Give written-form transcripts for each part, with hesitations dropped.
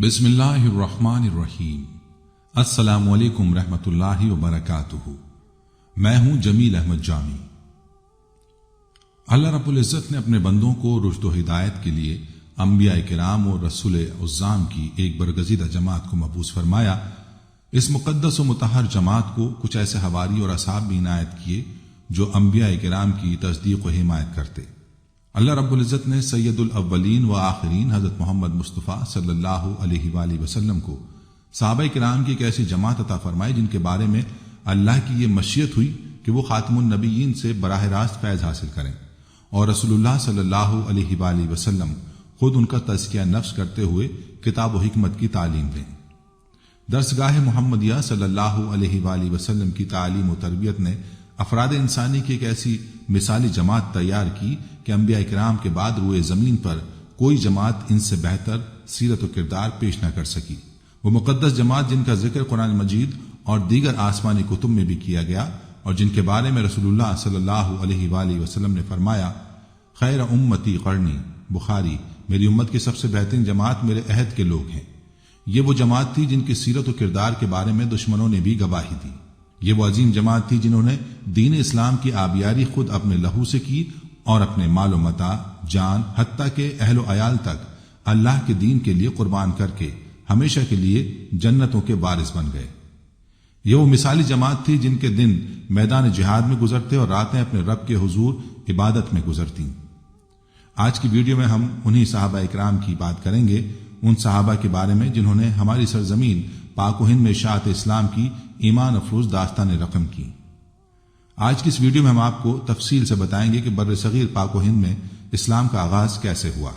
بسم اللہ الرحمن الرحیم۔ السلام علیکم رحمۃ اللہ وبرکاتہ۔ میں ہوں جمیل احمد جامی۔ اللہ رب العزت نے اپنے بندوں کو رشد و ہدایت کے لیے انبیاء کرام اور رسول عظام کی ایک برگزیدہ جماعت کو مبعوث فرمایا۔ اس مقدس و مطہر جماعت کو کچھ ایسے حواری اور اصحاب بھی عنایت کیے جو انبیاء کرام کی تصدیق و حمایت کرتے۔ اللہ رب العزت نے سید الاولین و آخرین حضرت محمد مصطفیٰ صلی اللہ علیہ وآلہ وسلم کو صحابہ کرام کی ایک ایسی جماعت عطا فرمائی جن کے بارے میں اللہ کی یہ مشیت ہوئی کہ وہ خاتم النبیین سے براہ راست فیض حاصل کریں، اور رسول اللہ صلی اللہ علیہ وآلہ وسلم خود ان کا تزکیہ نفس کرتے ہوئے کتاب و حکمت کی تعلیم دیں۔ درسگاہ محمدیہ صلی اللہ علیہ وآلہ وسلم کی تعلیم و تربیت نے افراد انسانی کی ایک ایسی مثالی جماعت تیار کی کہ انبیاء کرام کے بعد روئے زمین پر کوئی جماعت ان سے بہتر سیرت و کردار پیش نہ کر سکی۔ وہ مقدس جماعت جن کا ذکر قرآن مجید اور دیگر آسمانی کتب میں بھی کیا گیا، اور جن کے بارے میں رسول اللہ صلی اللہ علیہ وآلہ وسلم نے فرمایا، خیر امتی قرنی، بخاری، میری امت کی سب سے بہترین جماعت میرے عہد کے لوگ ہیں۔ یہ وہ جماعت تھی جن کی سیرت و کردار کے بارے میں دشمنوں نے بھی گواہی دی۔ یہ وہ عظیم جماعت تھی جنہوں نے دین اسلام کی آبیاری خود اپنے لہو سے کی اور اپنے مال و متاع، جان، حتیٰ کہ اہل و عیال تک اللہ کے دین کے لیے قربان کر کے ہمیشہ کے لیے جنتوں کے وارث بن گئے۔ یہ وہ مثالی جماعت تھی جن کے دن میدان جہاد میں گزرتے اور راتیں اپنے رب کے حضور عبادت میں گزرتی۔ آج کی ویڈیو میں ہم انہی صحابہ اکرام کی بات کریں گے، ان صحابہ کے بارے میں جنہوں نے ہماری سرزمین پاک و ہند میں اشاعت اسلام کی ایمان افروز داستان رقم کی۔ آج کی اس ویڈیو میں ہم آپ کو تفصیل سے بتائیں گے کہ بر صغیر پاک و ہند میں اسلام کا آغاز کیسے ہوا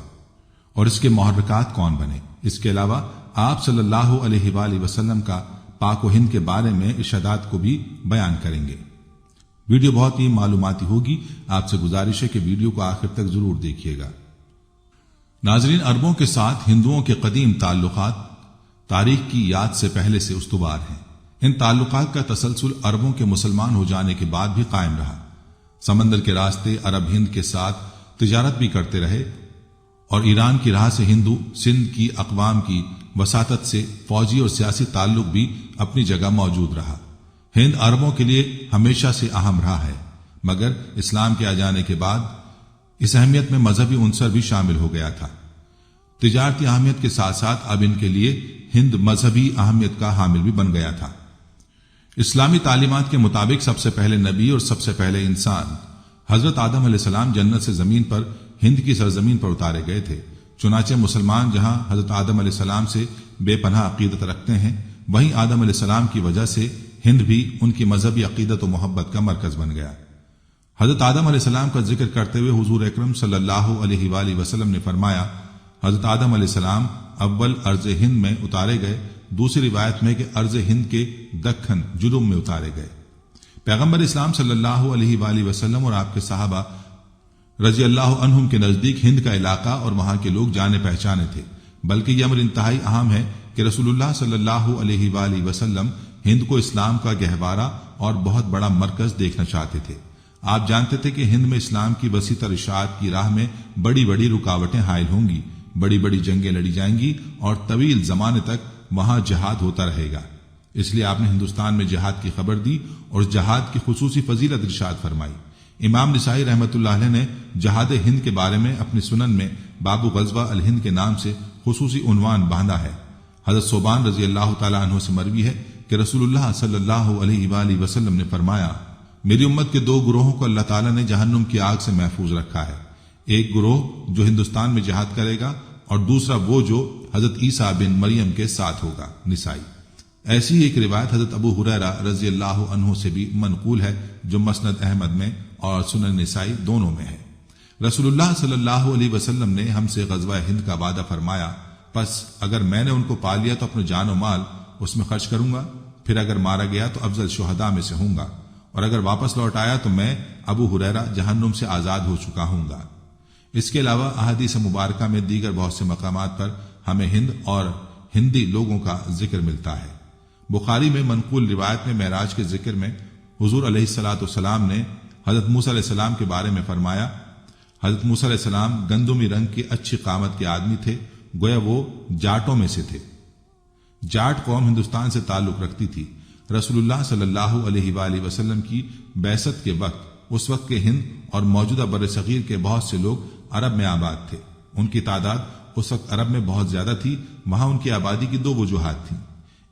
اور اس کے محرکات کون بنے۔ اس کے علاوہ آپ صلی اللہ علیہ وآلہ وسلم کا پاک و ہند کے بارے میں ارشادات کو بھی بیان کریں گے۔ ویڈیو بہت ہی معلوماتی ہوگی، آپ سے گزارش ہے کہ ویڈیو کو آخر تک ضرور دیکھیے گا۔ ناظرین، عربوں کے ساتھ ہندوؤں کے قدیم تعلقات تاریخ کی یاد سے پہلے سے استوار ہیں۔ ان تعلقات کا تسلسل عربوں کے مسلمان ہو جانے کے بعد بھی قائم رہا۔ سمندر کے راستے عرب ہند کے ساتھ تجارت بھی کرتے رہے، اور ایران کی راہ سے ہندو سندھ کی اقوام کی وساطت سے فوجی اور سیاسی تعلق بھی اپنی جگہ موجود رہا۔ ہند عربوں کے لیے ہمیشہ سے اہم رہا ہے، مگر اسلام کے آ جانے کے بعد اس اہمیت میں مذہبی عنصر بھی شامل ہو گیا تھا۔ تجارتی اہمیت کے ساتھ ساتھ اب ان کے لیے ہند مذہبی اہمیت کا حامل بھی بن گیا تھا۔ اسلامی تعلیمات کے مطابق سب سے پہلے نبی اور سب سے پہلے انسان حضرت آدم علیہ السلام جنت سے زمین پر ہند کی سرزمین پر اتارے گئے تھے۔ چنانچہ مسلمان جہاں حضرت آدم علیہ السلام سے بے پناہ عقیدت رکھتے ہیں، وہیں آدم علیہ السلام کی وجہ سے ہند بھی ان کی مذہبی عقیدت و محبت کا مرکز بن گیا۔ حضرت آدم علیہ السلام کا ذکر کرتے ہوئے حضور اکرم صلی اللہ علیہ وآلہ وسلم نے فرمایا، حضرت آدم علیہ السلام اول ارض ہند میں اتارے گئے، دوسری روایت میں کہ ارض ہند کے دکن جنوب میں اتارے گئے۔ پیغمبر اسلام صلی اللہ علیہ وآلہ وسلم اور آپ کے صحابہ رضی اللہ عنہم کے نزدیک ہند کا علاقہ اور وہاں کے لوگ جانے پہچانے تھے، بلکہ یہ امر انتہائی اہم ہے کہ رسول اللہ صلی اللہ علیہ وآلہ وسلم ہند کو اسلام کا گہوارہ اور بہت بڑا مرکز دیکھنا چاہتے تھے۔ آپ جانتے تھے کہ ہند میں اسلام کی وسیع تر اشاعت کی راہ میں بڑی بڑی رکاوٹیں حائل ہوں گی، بڑی بڑی جنگیں لڑی جائیں گی، اور طویل زمانے تک وہاں جہاد ہوتا رہے گا۔ اس لیے آپ نے ہندوستان میں جہاد کی خبر دی اور اس جہاد کی خصوصی فضیلت ارشاد فرمائی۔ امام نسائی رحمۃ اللہ علیہ نے جہاد ہند کے بارے میں اپنی سنن میں باب غزوہ الہند کے نام سے خصوصی عنوان باندھا ہے۔ حضرت صوبان رضی اللہ تعالیٰ عنہ سے مروی ہے کہ رسول اللہ صلی اللہ علیہ وآلہ وسلم نے فرمایا، میری امت کے دو گروہوں کو اللہ تعالیٰ نے جہنم کی آگ سے محفوظ رکھا ہے، ایک گروہ جو ہندوستان میں جہاد کرے گا اور دوسرا وہ جو حضرت عیسیٰ بن مریم کے ساتھ ہوگا۔ نسائی۔ ایسی ایک روایت حضرت ابو ہریرہ رضی اللہ عنہ سے بھی منقول ہے جو مسند احمد میں اور سنن نسائی دونوں میں ہے۔ رسول اللہ صلی اللہ علیہ وسلم نے ہم سے غزوہ ہند کا وعدہ فرمایا، پس اگر میں نے ان کو پا لیا تو اپنے جان و مال اس میں خرچ کروں گا، پھر اگر مارا گیا تو افضل شہداء میں سے ہوں گا، اور اگر واپس لوٹ آیا تو میں ابو ہریرہ جہنم سے آزاد ہو چکا ہوں گا۔ اس کے علاوہ احادیث مبارکہ میں دیگر بہت سے مقامات پر ہمیں ہند اور ہندی لوگوں کا ذکر ملتا ہے۔ بخاری میں منقول روایت میں معراج کے ذکر میں حضور علیہ الصلوۃ والسلام نے حضرت موسیٰ علیہ السلام کے بارے میں فرمایا، حضرت موسیٰ علیہ السلام گندمی رنگ کی اچھی قامت کے آدمی تھے، گویا وہ جاٹوں میں سے تھے۔ جاٹ قوم ہندوستان سے تعلق رکھتی تھی۔ رسول اللہ صلی اللہ علیہ وآلہ وسلم کی بعثت کے وقت اس وقت کے ہند اور موجودہ بر صغیر کے بہت سے لوگ عرب میں آباد تھے۔ ان کی تعداد اس وقت عرب میں بہت زیادہ تھی۔ وہاں ان کی آبادی کی دو وجوہات تھیں،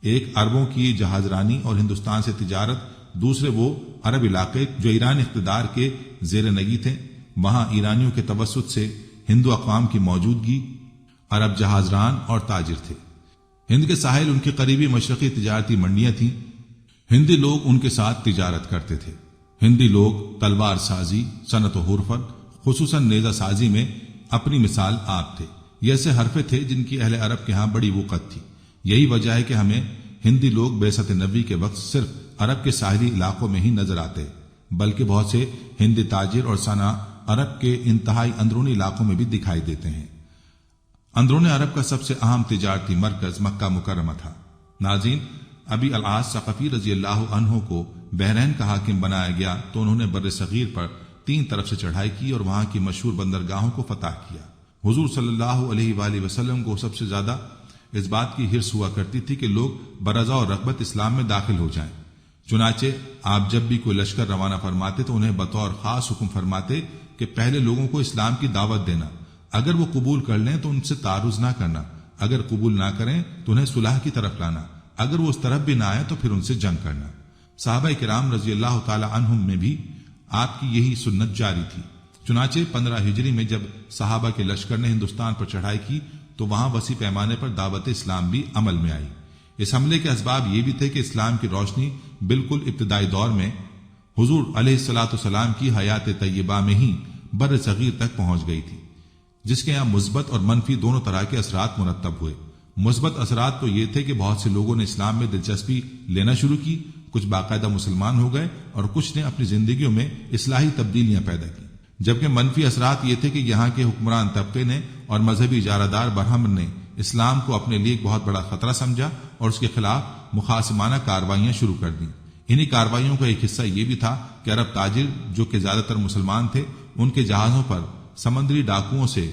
ایک عربوں کی جہاز رانی اور ہندوستان سے تجارت، دوسرے وہ عرب علاقے جو ایران اقتدار کے زیر نگی تھے، وہاں ایرانیوں کے توسط سے ہندو اقوام کی موجودگی، عرب جہاز ران اور تاجر تھے۔ ہند کے ساحل ان کی قریبی مشرقی تجارتی منڈیاں تھیں۔ ہندی لوگ ان کے ساتھ تجارت کرتے تھے۔ ہندی لوگ تلوار سازی، صنعت و حرفت، خصوصاً نیزہ سازی میں اپنی مثال آپ تھے۔ یہ ایسے حرفے تھے جن کی اہل عرب کے ہاں بڑی وقت تھی۔ یہی وجہ ہے کہ ہمیں ہندی لوگ بعثت نبی کے وقت صرف عرب کے ساحلی علاقوں میں ہی نظر آتے، بلکہ بہت سے ہندی تاجر اور صنع عرب کے انتہائی اندرونی علاقوں میں بھی دکھائی دیتے ہیں۔ اندرون عرب کا سب سے اہم تجارتی مرکز مکہ مکرمہ تھا۔ ناظرین، ابی العاص ثقفی رضی اللہ عنہ کو بحرین کا حاکم بنایا گیا تو انہوں نے بر صغیر پر 3 طرف سے چڑھائی کی اور وہاں کی مشہور بندرگاہوں کو فتح کیا۔ حضور صلی اللہ علیہ وآلہ وسلم کو سب سے زیادہ اس بات کی حرص ہوا کرتی تھی کہ لوگ برضا اور رغبت اسلام میں داخل ہو جائیں۔ چنانچہ آپ جب بھی کوئی لشکر روانہ فرماتے تو انہیں بطور خاص حکم فرماتے کہ پہلے لوگوں کو اسلام کی دعوت دینا، اگر وہ قبول کر لیں تو ان سے تعارض نہ کرنا، اگر قبول نہ کریں تو انہیں صلح کی طرف لانا، اگر وہ اس طرف بھی نہ آئے تو پھر ان سے جنگ کرنا۔ صحابہ کرام رضی اللہ تعالی عنہم میں بھی آپ کی یہی سنت جاری تھی۔ چنانچہ 15 ہجری میں جب صحابہ کے لشکر نے ہندوستان پر چڑھائی کی تو وہاں وسیع پیمانے پر دعوت اسلام بھی عمل میں آئی۔ اس حملے کے اسباب یہ بھی تھے کہ اسلام کی روشنی بالکل ابتدائی دور میں حضور علیہ الصلوۃ والسلام کی حیات طیبہ میں ہی بر صغیر تک پہنچ گئی تھی، جس کے یہاں مثبت اور منفی دونوں طرح کے اثرات مرتب ہوئے۔ مثبت اثرات تو یہ تھے کہ بہت سے لوگوں نے اسلام میں دلچسپی لینا شروع کی، کچھ باقاعدہ مسلمان ہو گئے اور کچھ نے اپنی زندگیوں میں اصلاحی تبدیلیاں پیدا کی، جبکہ منفی اثرات یہ تھے کہ یہاں کے حکمران طبقے نے اور مذہبی اجارہ دار برہم نے اسلام کو اپنے لیے ایک بہت بڑا خطرہ سمجھا اور اس کے خلاف مخاصمانہ کارروائیاں شروع کر دیں۔ انہی کارروائیوں کا ایک حصہ یہ بھی تھا کہ عرب تاجر جو کہ زیادہ تر مسلمان تھے ان کے جہازوں پر سمندری ڈاکوؤں سے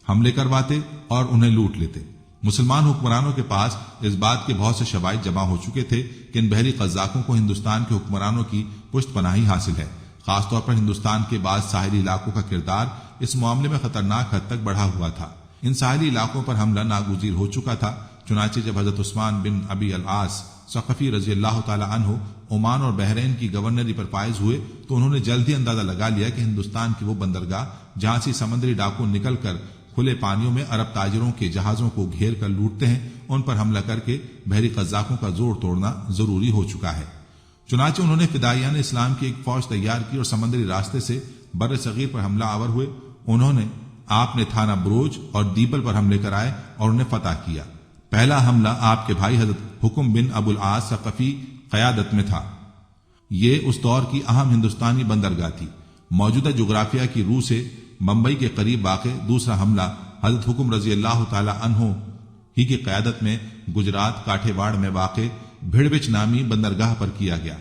حملے کرواتے اور انہیں لوٹ لیتے۔ مسلمان حکمرانوں کے پاس اس بات کے بہت سے شواہد جمع ہو چکے تھے کہ ان بحری قزاقوں کو ہندوستان کے حکمرانوں کی پشت پناہی حاصل ہے۔ خاص طور پر ہندوستان کے بعض ساحلی علاقوں کا کردار اس معاملے میں خطرناک حد تک بڑھا ہوا تھا۔ ان ساحلی علاقوں پر حملہ ناگزیر ہو چکا تھا۔ چنانچہ جب حضرت عثمان بن ابی العاص ثقفی رضی اللہ تعالی عنہ عمان اور بحرین کی گورنری پر فائز ہوئے تو انہوں نے جلد ہی اندازہ لگا لیا کہ ہندوستان کی وہ بندرگاہ جہاں سے سمندری ڈاکو نکل کر کھلے پانیوں میں عرب تاجروں کے جہازوں کو گھیر کر لوٹتے ہیں، ان پر حملہ کر کے بحری قزاقوں کا زور توڑنا ضروری ہو چکا ہے۔ چنانچہ انہوں نے فدائیان اسلام کی ایک فوج تیار کی اور سمندری راستے سے بر صغیر پر حملہ آور ہوئے۔ انہوں نے آپ نے تھانہ بروج اور دیبل پر حملے کرائے اور انہیں فتح کیا۔ پہلا حملہ آپ کے بھائی حضرت حکم بن ابو العاص ثقفی قیادت میں تھا۔ یہ اس دور کی اہم ہندوستانی بندرگاہ تھی۔ موجودہ جغرافیہ کی روح سے ممبئی کے قریب واقع دوسرا حملہ حضرت حکم رضی اللہ تعالی عنہ ہی کی قیادت میں گجرات کاٹھے واڑ میں واقع بھیڑوچ نامی بندرگاہ پر کیا گیا۔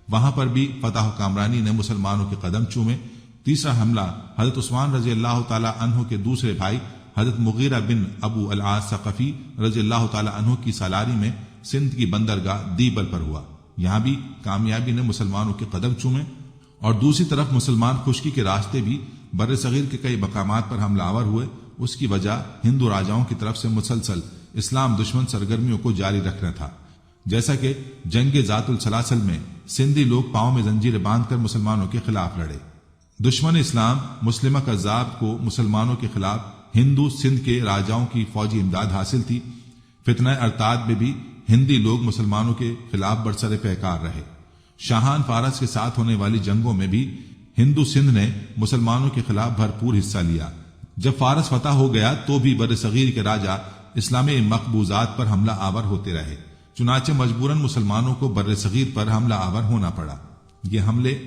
وہاں پر بھی فتح و کامرانی نے مسلمانوں کے قدم چومے۔ تیسرا حملہ حضرت عثمان رضی اللہ تعالی عنہ کے دوسرے بھائی حضرت مغیرہ بن ابو العاص ثقفی رضی اللہ تعالی عنہ کی سالاری میں سندھ کی بندرگاہ دیبل پر ہوا۔ یہاں بھی کامیابی نے مسلمانوں کے قدم چومے اور دوسری طرف مسلمان خشکی کے راستے بھی بر صغیر کے کئی مقامات پر حملہ آور ہوئے۔ اس کی وجہ ہندو راجاؤں کی طرف سے مسلسل اسلام دشمن سرگرمیوں کو جاری رکھنا تھا، جیسا کہ جنگ ذات السلاسل میں سندھی لوگ پاؤں میں زنجیریں باندھ کر مسلمانوں کے خلاف لڑے۔ دشمن اسلام مسلمہ کذاب کو مسلمانوں کے خلاف ہندو سندھ کے راجاؤں کی فوجی امداد حاصل تھی۔ فتنہ ارتاد میں بھی ہندی لوگ مسلمانوں کے خلاف برسر پیکار رہے۔ شاہان فارس کے ساتھ ہونے والی جنگوں میں بھی ہندو سندھ نے مسلمانوں کے خلاف بھرپور حصہ لیا۔ جب فارس فتح ہو گیا تو بھی بر صغیر کے راجا اسلامی مقبوضات پر حملہ آور ہوتے رہے۔ چنانچہ مجبوراً مسلمانوں کو بر صغیر پر حملہ آور ہونا پڑا۔ یہ حملے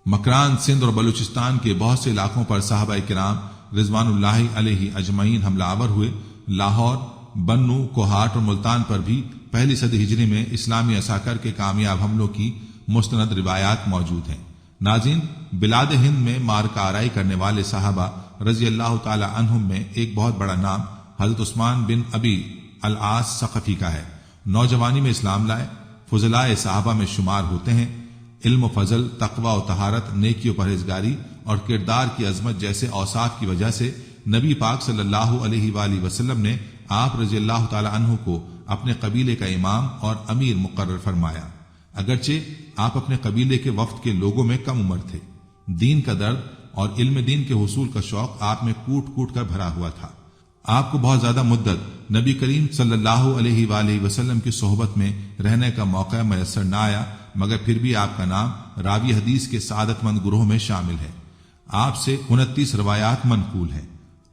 مکران، سندھ اور بلوچستان کے بہت سے علاقوں پر صحابہ کرام رضوان اللہ علیہ اجمعین حملہ آور ہوئے۔ لاہور، بنو، کوہاٹ اور ملتان پر بھی پہلی صدی ہجری میں اسلامی عساکر کے کامیاب حملوں کی مستند روایات موجود ہیں۔ ناظرین، بلاد ہند میں مارکہ آرائی کرنے والے صحابہ رضی اللہ تعالی عنہم میں ایک بہت بڑا نام حضرت عثمان بن ابی العاص ثقفی کا ہے۔ نوجوانی میں اسلام لائے، فضلاء صحابہ میں شمار ہوتے ہیں۔ علم و فضل، تقوی و طہارت، نیکی و پرہیزگاری اور کردار کی عظمت جیسے اوصاف کی وجہ سے نبی پاک صلی اللہ علیہ وآلہ وسلم نے آپ رضی اللہ تعالی عنہ کو اپنے قبیلے کا امام اور امیر مقرر فرمایا، اگرچہ آپ اپنے قبیلے کے وفد کے لوگوں میں کم عمر تھے۔ دین کا درد اور علم دین کے حصول کا شوق آپ میں کوٹ کوٹ کر بھرا ہوا تھا۔ آپ کو بہت زیادہ مدت نبی کریم صلی اللہ علیہ وآلہ وسلم کی صحبت میں رہنے کا موقع میسر نہ آیا، مگر پھر بھی آپ کا نام راوی حدیث کے سعادت مند گروہ میں شامل ہے۔ آپ سے 29 روایات منقول ہیں۔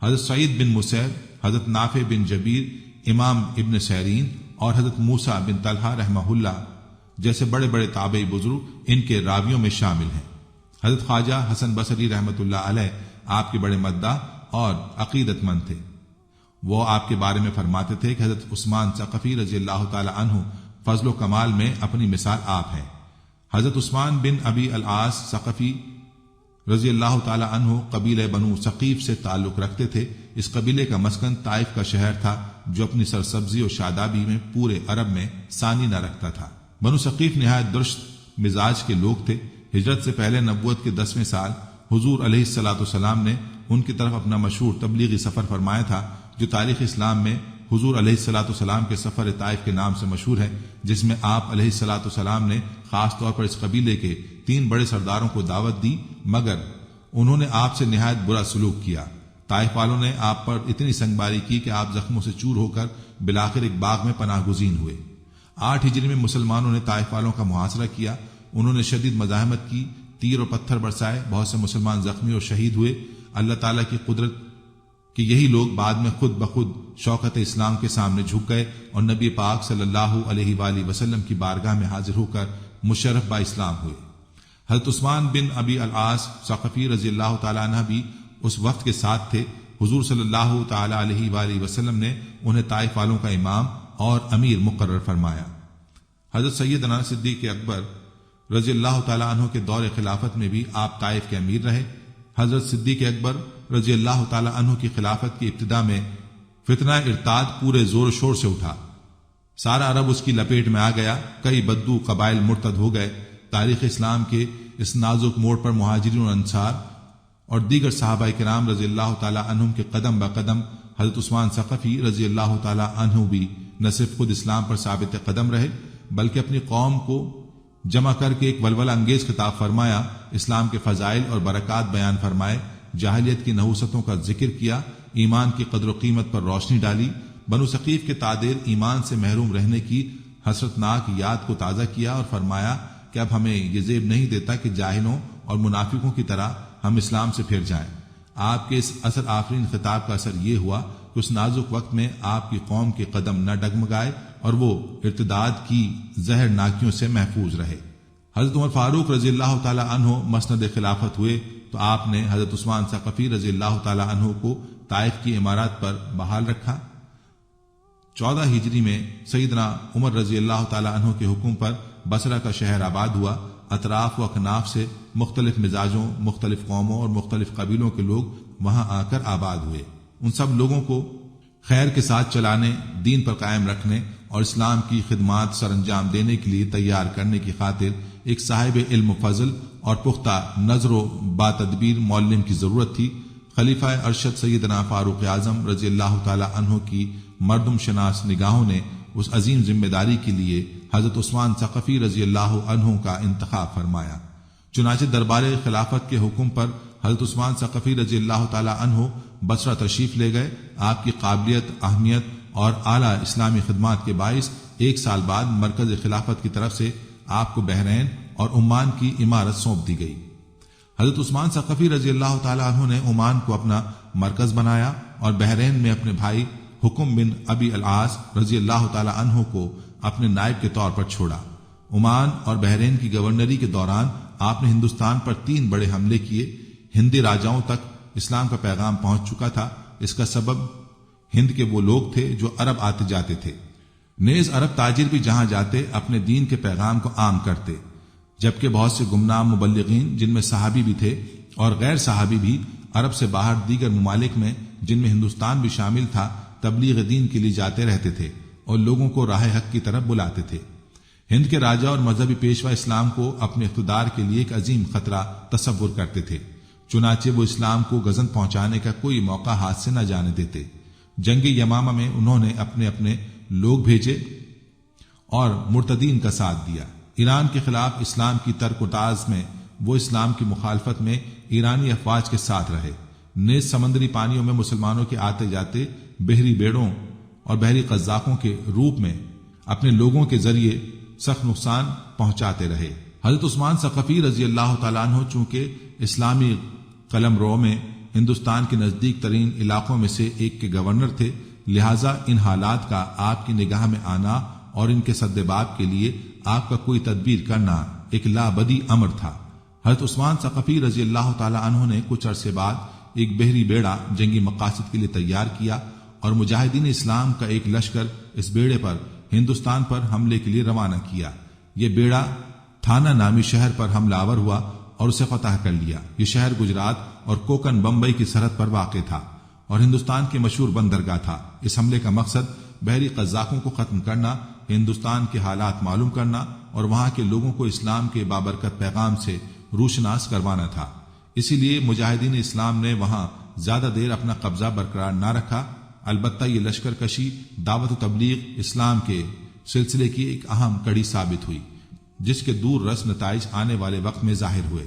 حضرت سعید بن مسیب، حضرت نافع بن جبیر، امام ابن سیرین اور حضرت موسیٰ بن طلحہ رحمہ اللہ جیسے بڑے بڑے تابعی بزرگ ان کے راویوں میں شامل ہیں۔ حضرت خواجہ حسن بصری رحمۃ اللہ علیہ آپ کے بڑے مداح اور عقیدت مند تھے۔ وہ آپ کے بارے میں فرماتے تھے کہ حضرت عثمان ثقفی رضی اللہ تعالی عنہ فضل و کمال میں اپنی مثال آپ ہیں۔ حضرت عثمان بن ابی العاص ثقفی رضی اللہ تعالی عنہ قبیلہ بنو ثقیف سے تعلق رکھتے تھے۔ اس قبیلے کا مسکن طائف کا شہر تھا، جو اپنی سرسبزی اور شادابی میں پورے عرب میں ثانی نہ رکھتا تھا۔ بنو ثقیف نہایت درست مزاج کے لوگ تھے۔ ہجرت سے پہلے نبوت کے 10ویں سال حضور علیہ الصلوۃ والسلام نے ان کی طرف اپنا مشہور تبلیغی سفر فرمایا تھا، جو تاریخ اسلام میں حضور علیہ الصلوۃ والسلام کے سفر طائف کے نام سے مشہور ہے، جس میں آپ علیہ الصلوۃ والسلام نے خاص طور پر اس قبیلے کے 3 بڑے سرداروں کو دعوت دی، مگر انہوں نے آپ سے نہایت برا سلوک کیا۔ طائف والوں نے آپ پر اتنی سنگباری کی کہ آپ زخموں سے چور ہو کر بالآخر ایک باغ میں پناہ گزین ہوئے۔ 8 ہجری میں مسلمانوں نے طائف والوں کا محاصرہ کیا۔ انہوں نے شدید مزاحمت کی، تیر اور پتھر برسائے، بہت سے مسلمان زخمی اور شہید ہوئے۔ اللہ تعالیٰ کی قدرت کہ یہی لوگ بعد میں خود بخود شوکت اسلام کے سامنے جھک گئے اور نبی پاک صلی اللہ علیہ وآلہ وسلم کی بارگاہ میں حاضر ہو کر مشرف با اسلام ہوئے۔ حضرت عثمان بن ابی العاص ثقفی رضی اللہ تعالیٰ عنہ بھی اس وقت کے ساتھ تھے۔ حضور صلی اللہ تعالیٰ علیہ وآلہ وسلم نے انہیں طائف والوں کا امام اور امیر مقرر فرمایا۔ حضرت سیدنا صدیق اکبر رضی اللہ تعالیٰ عنہ کے دور خلافت میں بھی آپ طائف کے امیر رہے۔ حضرت صدیق اکبر رضی اللہ تعالیٰ عنہ کی خلافت کی ابتدا میں فتنہ ارتاد پورے زور و شور سے اٹھا۔ سارا عرب اس کی لپیٹ میں آ گیا، کئی بدو قبائل مرتد ہو گئے۔ تاریخ اسلام کے اس نازک موڑ پر مہاجرین و انصار اور دیگر صحابہ کرام رضی اللہ تعالیٰ عنہم کے قدم بقدم حضرت عثمان ثقفی رضی اللہ تعالیٰ عنہ بھی نہ صرف خود اسلام پر ثابت قدم رہے، بلکہ اپنی قوم کو جمع کر کے ایک ولولہ انگیز خطاب فرمایا، اسلام کے فضائل اور برکات بیان فرمائے، جاہلیت کی نحوستوں کا ذکر کیا، ایمان کی قدر و قیمت پر روشنی ڈالی، بنو ثقیف کے تعدیر ایمان سے محروم رہنے کی حسرتناک یاد کو تازہ کیا اور فرمایا کہ اب ہمیں یہ زیب نہیں دیتا کہ جاہلوں اور منافقوں کی طرح ہم اسلام سے پھر جائیں۔ آپ کے اس اثر آفرین خطاب کا اثر یہ ہوا کہ اس نازک وقت میں آپ کی قوم کے قدم نہ ڈگمگائے اور وہ ارتداد کی زہر ناکیوں سے محفوظ رہے۔ حضرت عمر فاروق رضی اللہ تعالیٰ عنہ مسند خلافت ہوئے تو آپ نے حضرت عثمان ثقفی رضی اللہ تعالیٰ عنہ کو طائف کی عمارات پر بحال رکھا۔ 14 ہجری میں سیدنا عمر رضی اللہ تعالیٰ عنہ کے حکم پر بصرہ کا شہر آباد ہوا۔ اطراف و اکناف سے مختلف مزاجوں، مختلف قوموں اور مختلف قبیلوں کے لوگ وہاں آ کر آباد ہوئے۔ ان سب لوگوں کو خیر کے ساتھ چلانے، دین پر قائم رکھنے اور اسلام کی خدمات سر انجام دینے کے لیے تیار کرنے کی خاطر ایک صاحب علم و فضل اور پختہ نظر و با تدبیر معلم کی ضرورت تھی۔ خلیفہ ارشد سیدنا فاروق اعظم رضی اللہ تعالی عنہ کی مردم شناس نگاہوں نے اس عظیم ذمہ داری کے لیے حضرت عثمان ثقفی رضی اللہ عنہ کا انتخاب فرمایا۔ چنانچہ دربار خلافت کے حکم پر حضرت عثمان ثقفی رضی اللہ تعالی عنہ بصرہ تشریف لے گئے۔ آپ کی قابلیت، اہمیت اور اعلیٰ اسلامی خدمات کے باعث 1 سال بعد مرکز خلافت کی طرف سے آپ کو بحرین اور عمان کی عمارت سونپ دی گئی۔ حضرت عثمان ثقفی رضی اللہ تعالی عنہ نے عمان کو اپنا مرکز بنایا اور بحرین میں اپنے بھائی حکم بن ابی العاص رضی اللہ تعالی عنہ کو اپنے نائب کے طور پر چھوڑا۔ عمان اور بحرین کی گورنری کے دوران آپ نے ہندوستان پر 3 بڑے حملے کیے۔ ہندی راجاؤں تک اسلام کا پیغام پہنچ چکا تھا۔ اس کا سبب ہند کے وہ لوگ تھے جو عرب آتے جاتے تھے۔ نیز عرب تاجر بھی جہاں جاتے اپنے دین کے پیغام کو عام کرتے، جبکہ بہت سے گمنام مبلغین جن میں صحابی بھی تھے اور غیر صحابی بھی عرب سے باہر دیگر ممالک میں جن میں ہندوستان بھی شامل تھا تبلیغ دین کے لیے جاتے رہتے تھے۔ اور لوگوں کو راہ حق کی طرف بلاتے تھے۔ ہند کے راجا اور مذہبی پیشوا اسلام کو اپنے اقتدار کے لیے ایک عظیم خطرہ تصور کرتے تھے، چنانچہ وہ اسلام کو گزن پہنچانے کا کوئی موقع ہاتھ سے نہ جانے دیتے۔ جنگ یمامہ میں انہوں نے اپنے اپنے لوگ بھیجے اور مرتدین کا ساتھ دیا۔ ایران کے خلاف اسلام کی ترک و تاز میں وہ اسلام کی مخالفت میں ایرانی افواج کے ساتھ رہے، نیز سمندری پانیوں میں مسلمانوں کے آتے جاتے بحری بیڑوں اور بحری قزاقوں کے روپ میں اپنے لوگوں کے ذریعے سخت نقصان پہنچاتے رہے۔ حضرت عثمان ثقفی رضی اللہ تعالیٰ عنہ چونکہ اسلامی قلم رو میں ہندوستان کے نزدیک ترین علاقوں میں سے ایک کے گورنر تھے، لہٰذا ان حالات کا آپ کی نگاہ میں آنا اور ان کے سدباب کے لیے آپ کا کوئی تدبیر کرنا ایک لابدی امر تھا۔ حضرت عثمان ثقفی رضی اللہ تعالیٰ عنہ نے کچھ عرصے بعد ایک بحری بیڑا جنگی مقاصد کے لیے تیار کیا اور مجاہدین اسلام کا ایک لشکر اس بیڑے پر ہندوستان پر حملے کے لیے روانہ کیا۔ یہ بیڑا تھانہ نامی شہر پر حملہ آور ہوا اور اسے فتح کر لیا۔ یہ شہر گجرات اور کوکن بمبئی کی سرحد پر واقع تھا اور ہندوستان کے مشہور بندرگاہ تھا۔ اس حملے کا مقصد بحری قزاقوں کو ختم کرنا، ہندوستان کے حالات معلوم کرنا اور وہاں کے لوگوں کو اسلام کے بابرکت پیغام سے روشناس کروانا تھا۔ اسی لیے مجاہدین اسلام نے وہاں زیادہ دیر اپنا قبضہ برقرار نہ رکھا، البتہ یہ لشکر کشی دعوت و تبلیغ اسلام کے سلسلے کی ایک اہم کڑی ثابت ہوئی، جس کے دور رس نتائج آنے والے وقت میں ظاہر ہوئے۔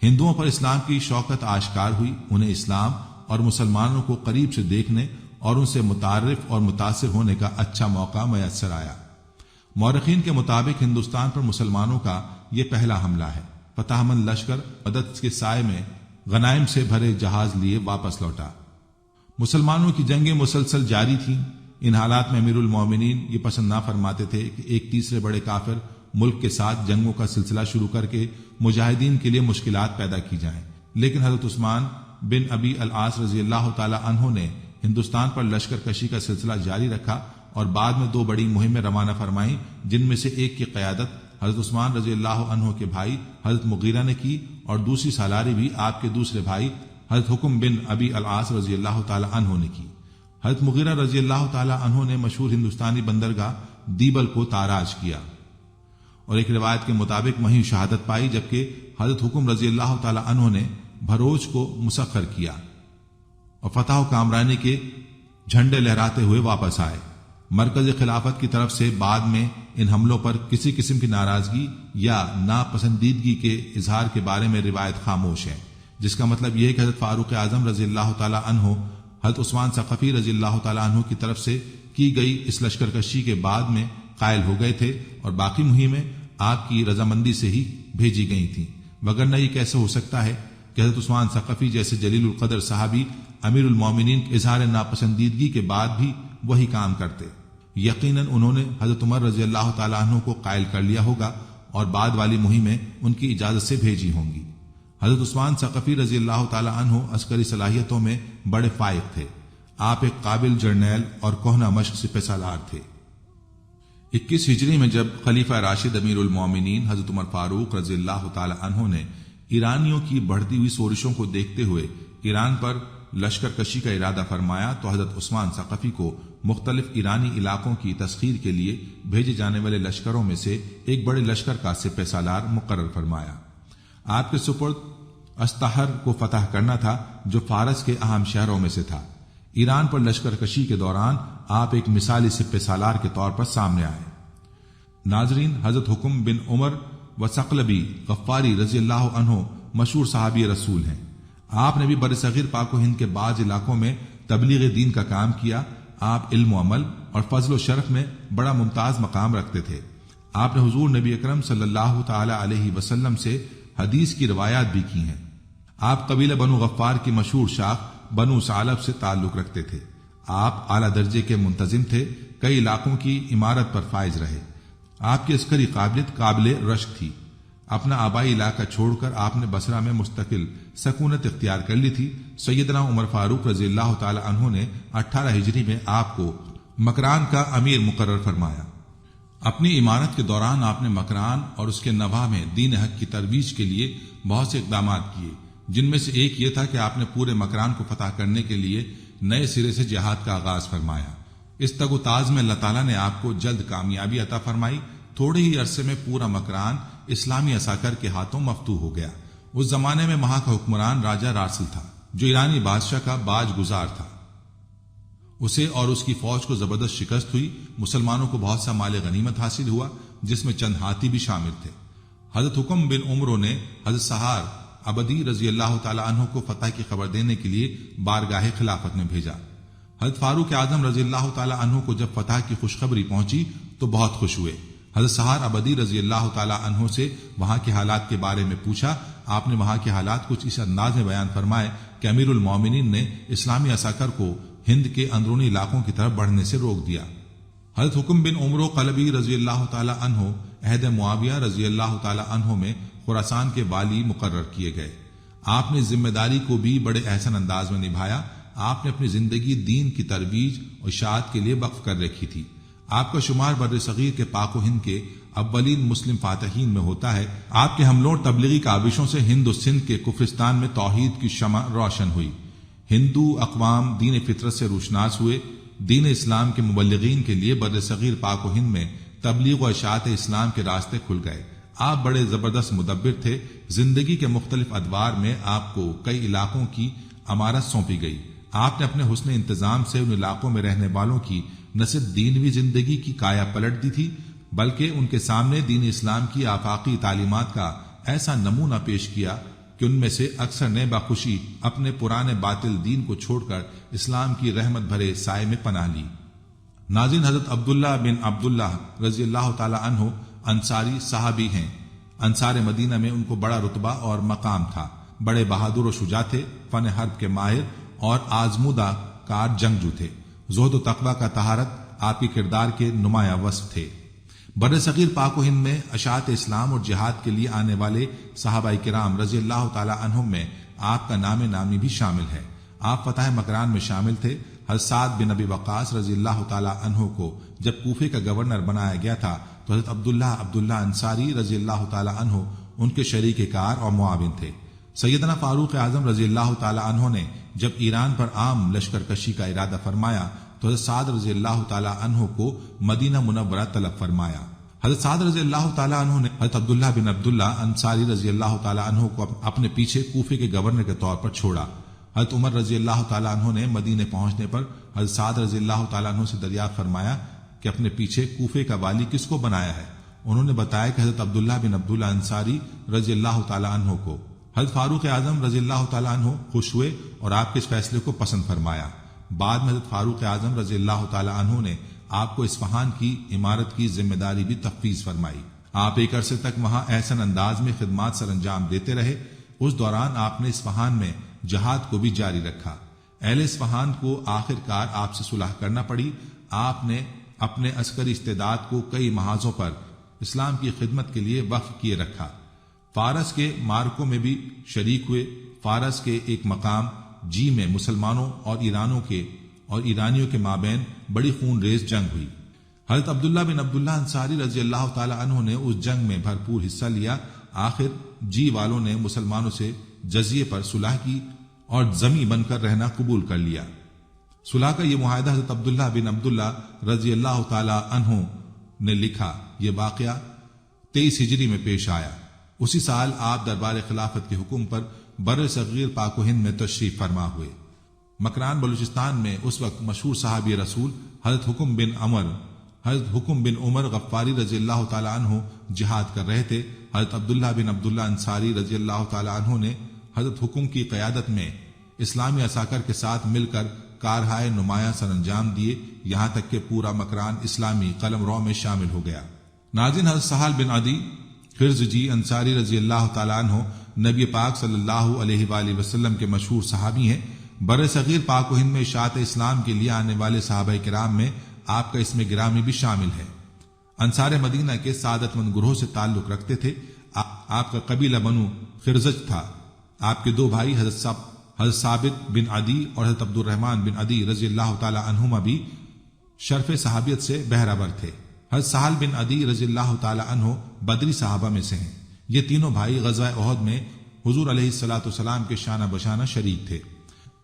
ہندوؤں پر اسلام کی شوکت آشکار ہوئی، انہیں اسلام اور مسلمانوں کو قریب سے دیکھنے اور ان سے متعارف اور متاثر ہونے کا اچھا موقع میسر آیا۔ مورخین کے مطابق ہندوستان پر مسلمانوں کا یہ پہلا حملہ ہے۔ فتح مند لشکر مدد کے سائے میں غنائم سے بھرے جہاز لیے واپس لوٹا۔ مسلمانوں کی جنگیں مسلسل جاری تھیں۔ ان حالات میں امیر المومنین یہ پسند نہ فرماتے تھے کہ ایک تیسرے بڑے کافر ملک کے ساتھ جنگوں کا سلسلہ شروع کر کے مجاہدین کے لیے مشکلات پیدا کی جائیں، لیکن حضرت عثمان بن ابی العاص رضی اللہ تعالی عنہ نے ہندوستان پر لشکر کشی کا سلسلہ جاری رکھا اور بعد میں 2 بڑی مہمیں روانہ فرمائیں، جن میں سے ایک کی قیادت حضرت عثمان رضی اللہ عنہ کے بھائی حضرت مغیرہ نے کی اور دوسری سالاری بھی آپ کے دوسرے بھائی حضرت حکم بن ابی العاص رضی اللہ تعالی عنہ نے کی۔ حضرت مغیرہ رضی اللہ تعالی عنہ نے مشہور ہندوستانی بندرگاہ دیبل کو تاراج کیا اور ایک روایت کے مطابق وہیں شہادت پائی، جبکہ حضرت حکم رضی اللہ تعالی عنہ نے بھروچ کو مسخر کیا اور فتح و کامرانی کے جھنڈے لہراتے ہوئے واپس آئے۔ مرکز خلافت کی طرف سے بعد میں ان حملوں پر کسی قسم کی ناراضگی یا ناپسندیدگی کے اظہار کے بارے میں روایت خاموش ہے، جس کا مطلب یہ ہے کہ حضرت فاروق اعظم رضی اللہ تعالی عنہ حضرت عثمان ثقفی رضی اللہ تعالی عنہ کی طرف سے کی گئی اس لشکر کشی کے بعد میں قائل ہو گئے تھے اور باقی مہمیں آپ کی رضامندی سے ہی بھیجی گئی تھیں، وگرنہ یہ کیسے ہو سکتا ہے کہ حضرت عثمان ثقفی جیسے جلیل القدر صحابی امیر المومنین کے اظہار ناپسندیدگی کے بعد بھی وہی کام کرتے؟ یقیناً انہوں نے حضرت عمر رضی اللہ تعالیٰ عنہ کو قائل کر لیا ہوگا اور بعد والی مہمیں ان کی اجازت سے بھیجی ہوں گی۔ حضرت عثمان ثقفی رضی اللہ تعالیٰ عنہ عسکری صلاحیتوں میں بڑے فائق تھے۔ آپ ایک قابل جرنیل اور کہنہ مشق سپہ سالار تھے۔ 21 ہجری میں جب خلیفہ راشد امیر المومنین حضرت عمر فاروق رضی اللہ تعالی عنہ نے ایرانیوں کی بڑھتی ہوئی شورشوں کو دیکھتے ہوئے ایران پر لشکر کشی کا ارادہ فرمایا تو حضرت عثمان ثقفی کو مختلف ایرانی علاقوں کی تسخیر کے لیے بھیجے جانے والے لشکروں میں سے ایک بڑے لشکر کا سپہ سالار مقرر فرمایا۔ آپ کے سپرد استحر کو فتح کرنا تھا، جو فارس کے اہم شہروں میں سے تھا۔ ایران پر لشکر کشی کے دوران آپ ایک مثالی سپہ سالار کے طور پر سامنے آئے۔ ناظرین، حضرت حکم بن عمر و ثقلبی غفاری رضی اللہ عنہ مشہور صحابی رسول ہیں۔ آپ نے بھی برصغیر پاک و ہند کے بعض علاقوں میں تبلیغ دین کا کام کیا۔ آپ علم و عمل اور فضل و شرف میں بڑا ممتاز مقام رکھتے تھے۔ آپ نے حضور نبی اکرم صلی اللہ تعالی علیہ وسلم سے حدیث کی روایات بھی کی ہیں۔ آپ قبیلہ بنو غفار کی مشہور شاخ بنو ثعلب سے تعلق رکھتے تھے۔ آپ اعلیٰ درجے کے منتظم تھے، کئی علاقوں کی عمارت پر فائز رہے۔ آپ کی عسکری قابلیت قابل رشک تھی۔ اپنا آبائی علاقہ چھوڑ کر آپ نے بصرہ میں مستقل سکونت اختیار کر لی تھی۔ سیدنا عمر فاروق رضی اللہ تعالی عنہ نے 18 ہجری میں آپ کو مکران کا امیر مقرر فرمایا۔ اپنی عمارت کے دوران آپ نے مکران اور اس کے نواح میں دین حق کی ترویج کے لیے بہت سے اقدامات کیے، جن میں سے ایک یہ تھا کہ آپ نے پورے مکران کو فتح کرنے کے لیے نئے سرے سے جہاد کا آغاز فرمایا۔ اس تگ و تاز میں اللہ تعالیٰ نے آپ کو جلد کامیابی عطا فرمائی۔ تھوڑے ہی عرصے میں پورا مکران اسلامی عساکر کے ہاتھوں مفتوح ہو گیا۔ اس زمانے میں وہاں کا حکمران راجہ راسل تھا، جو ایرانی بادشاہ کا باج گزار تھا۔ اسے اور اس کی فوج کو زبردست شکست ہوئی۔ مسلمانوں کو بہت سا مال غنیمت حاصل ہوا، جس میں چند ہاتھی بھی شامل تھے۔ حضرت حکم بن عمرو نے حضرت سہار عبدی رضی اللہ تعالی عنہ کو فتح کی خبر دینے کے لیے بارگاہ خلافت میں بھیجا۔ حضرت فاروق اعظم رضی اللہ تعالی عنہ کو جب فتح کی خوشخبری پہنچی تو بہت خوش ہوئے۔ حضرت سہار عبدی رضی اللہ تعالی عنہ سے وہاں کے حالات کے بارے میں پوچھا۔ آپ نے وہاں کے حالات کچھ اس انداز میں بیان فرمائے کہ امیر المومنین نے اسلامی عساکر کو ہند کے اندرونی علاقوں کی طرف بڑھنے سے روک دیا۔ حضرت حکم بن عمرو قلبی رضی اللہ تعالی عنہ عہد معاویہ رضی اللہ تعالی عنہ میں خراسان کے والی مقرر کیے گئے۔ آپ نے ذمہ داری کو بھی بڑے احسن انداز میں نبھایا۔ آپ نے اپنی زندگی دین کی ترویج اور اشاعت کے لیے وقف کر رکھی تھی۔ آپ کا شمار بر صغیر کے پاک و ہند کے اولین مسلم فاتحین میں ہوتا ہے۔ آپ کے حملوں اور تبلیغی کاوشوں سے ہند و سندھ کے کفرستان میں توحید کی شمع روشن ہوئی۔ ہندو اقوام دین فطرت سے روشناس ہوئے۔ دین اسلام کے مبلغین کے لیے بر صغیر پاک و ہند میں تبلیغ و اشاعت اسلام کے راستے کھل گئے۔ آپ بڑے زبردست مدبر تھے۔ زندگی کے مختلف ادوار میں آپ کو کئی علاقوں کی امارت سونپی گئی۔ آپ نے اپنے حسن انتظام سے ان علاقوں میں رہنے والوں کی نہ صرف دینوی زندگی کی کایا پلٹ دی تھی، بلکہ ان کے سامنے دین اسلام کی آفاقی تعلیمات کا ایسا نمونہ پیش کیا کہ ان میں سے اکثر نے بخوشی اپنے پرانے باطل دین کو چھوڑ کر اسلام کی رحمت بھرے سائے میں پناہ لی۔ ناظرین، حضرت عبداللہ بن عبداللہ رضی اللہ تعالی عنہ انصاری صحابی ہیں۔ انصار مدینہ میں ان کو بڑا رتبہ اور مقام تھا۔ بڑے بہادر و شجاع تھے، فن حرب کے ماہر اور آزمودہ کار جنگجو تھے۔ زہد و تقوی کا طہارت آپ کے کردار کے نمایاں وصف تھے۔ بر صغیر پاک و ہند میں اشاعت اسلام اور جہاد کے لیے آنے والے صحابہ کرام رضی اللہ تعالی عنہم میں آپ کا نام نامی بھی شامل ہے۔ آپ فتح مکران میں شامل تھے۔ حضرت سعد بن ابی وقاص رضی اللہ تعالی عنہ کو جب کوفے کا گورنر بنایا گیا تھا تو حضرت عبداللہ انصاری رضی اللہ تعالی عنہ ان کے شریک کار اور معاون تھے۔ سیدنا فاروق اعظم رضی اللہ تعالی عنہ نے جب ایران پر عام لشکر کشی کا ارادہ فرمایا تو حضرت سعد رضی اللہ تعالی عنہ کو مدینہ منورہ طلب فرمایا۔ حضرت سعد رضی اللہ تعالی عنہ نے حضرت عبداللہ بن عبداللہ انصاری رضی اللہ تعالی عنہ کو اپنے پیچھے کوفے کے گورنر کے طور پر چھوڑا۔ حضرت عمر رضی اللہ تعالی عنہ نے مدینے پہنچنے پر حضرت سعد رضی اللہ تعالی عنہ سے دریافت فرمایا کہ اپنے پیچھے کوفے کا والی کس کو بنایا ہے؟ انہوں نے بتایا کہ حضرت عبداللہ بن عبداللہ انصاری رضی اللہ تعالی عنہ کو۔ حضرت فاروق اعظم رضی اللہ تعالی عنہ خوش ہوئے اور آپ کے اس فیصلے کو پسند فرمایا۔ بعد میں حضرت فاروق اعظم رضی اللہ تعالی عنہ نے آپ کو اصفہان کی عمارت کی ذمہ داری بھی تفویض فرمائی۔ آپ ایک عرصے تک وہاں احسن انداز میں خدمات سر انجام دیتے رہے۔ اس دوران آپ نے اصفہان میں جہاد کو بھی جاری رکھا۔ اہل اصفہان کو آخر کار آپ سے صلح کرنا پڑی۔ آپ نے اپنے عسکری استعداد کو کئی محاذوں پر اسلام کی خدمت کے لیے وقف کیے رکھا۔ فارس کے مارکوں میں بھی شریک ہوئے۔ فارس کے ایک مقام جی میں مسلمانوں اور ایرانیوں کے مابین بڑی خون ریز جنگ ہوئی۔ حضرت عبداللہ بن عبداللہ انصاری رضی اللہ تعالی عنہ نے اس جنگ میں بھرپور حصہ لیا۔ آخر جی والوں نے مسلمانوں سے جزیے پر صلح کی اور ذمی بن کر رہنا قبول کر لیا۔ صلح کا یہ معاہدہ حضرت عبداللہ بن عبداللہ رضی اللہ تعالی عنہ نے لکھا۔ یہ واقعہ 23 ہجری میں پیش آیا۔ اسی سال آپ دربار خلافت کے حکم پر بر صغیر پاک و ہند میں تشریف فرما ہوئے۔ مکران بلوچستان میں اس وقت مشہور صحابی رسول حضرت حکم بن عمر غفاری رضی اللہ تعالی عنہ جہاد کر رہے تھے۔ حضرت عبداللہ بن عبداللہ انصاری رضی اللہ تعالی عنہ نے حضرت حکم کی قیادت میں اسلامی عساکر کے ساتھ مل کر کارہائے نمایاں سر انجام دیے، یہاں تک کہ پورا مکران اسلامی قلم رو میں شامل ہو گیا۔ ناظرین، حضرت سہل بن عدی خرزجی انصاری رضی اللہ تعالی عنہ نبی پاک صلی اللہ علیہ وآلہ وسلم کے مشہور صحابی ہیں۔ بر صغیر پاک و ہند میں اشاعت اسلام کے لیے آنے والے صحابہ کرام میں آپ کا اسم گرامی بھی شامل ہے۔ انصار مدینہ کے سعادت مند گروہ سے تعلق رکھتے تھے۔ آپ کا قبیلہ بنو خرزج تھا۔ آپ کے دو بھائی حضرت ثابت بن عدی اور حضرت عبد الرحمن بن عدی رضی اللہ تعالی عنہما بھی شرف صحابیت سے بہرہور تھے۔ حضرت سہل بن عدی رضی اللہ تعالی عنہ بدری صحابہ میں سے ہیں۔ یہ تینوں بھائی غزوہ احد میں حضور علیہ الصلوۃ والسلام کے شانہ بشانہ شریک تھے۔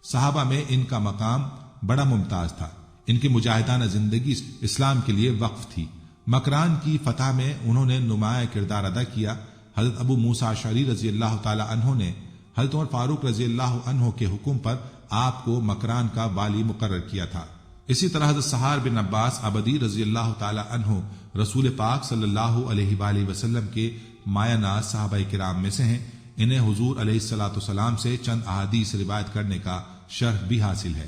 صحابہ میں ان کا مقام بڑا ممتاز تھا۔ ان کی مجاہدانہ زندگی اسلام کے لیے وقف تھی۔ مکران کی فتح میں انہوں نے نمایاں کردار ادا کیا۔ حضرت ابو موسیٰ اشعری رضی اللہ تعالی عنہ نے حضرت عمر فاروق رضی اللہ عنہ کے حکم پر آپ کو مکران کا والی مقرر کیا تھا۔ اسی طرح حضرت سحار بن عباس عبدی رضی اللہ تعالی عنہ رسول پاک صلی اللہ علیہ وآلہ وسلم کے مایہ ناز صحابہ کرام میں سے ہیں۔ انہیں حضور علیہ الصلوۃ والسلام سے چند احادیث روایت کرنے کا شرف بھی حاصل ہے۔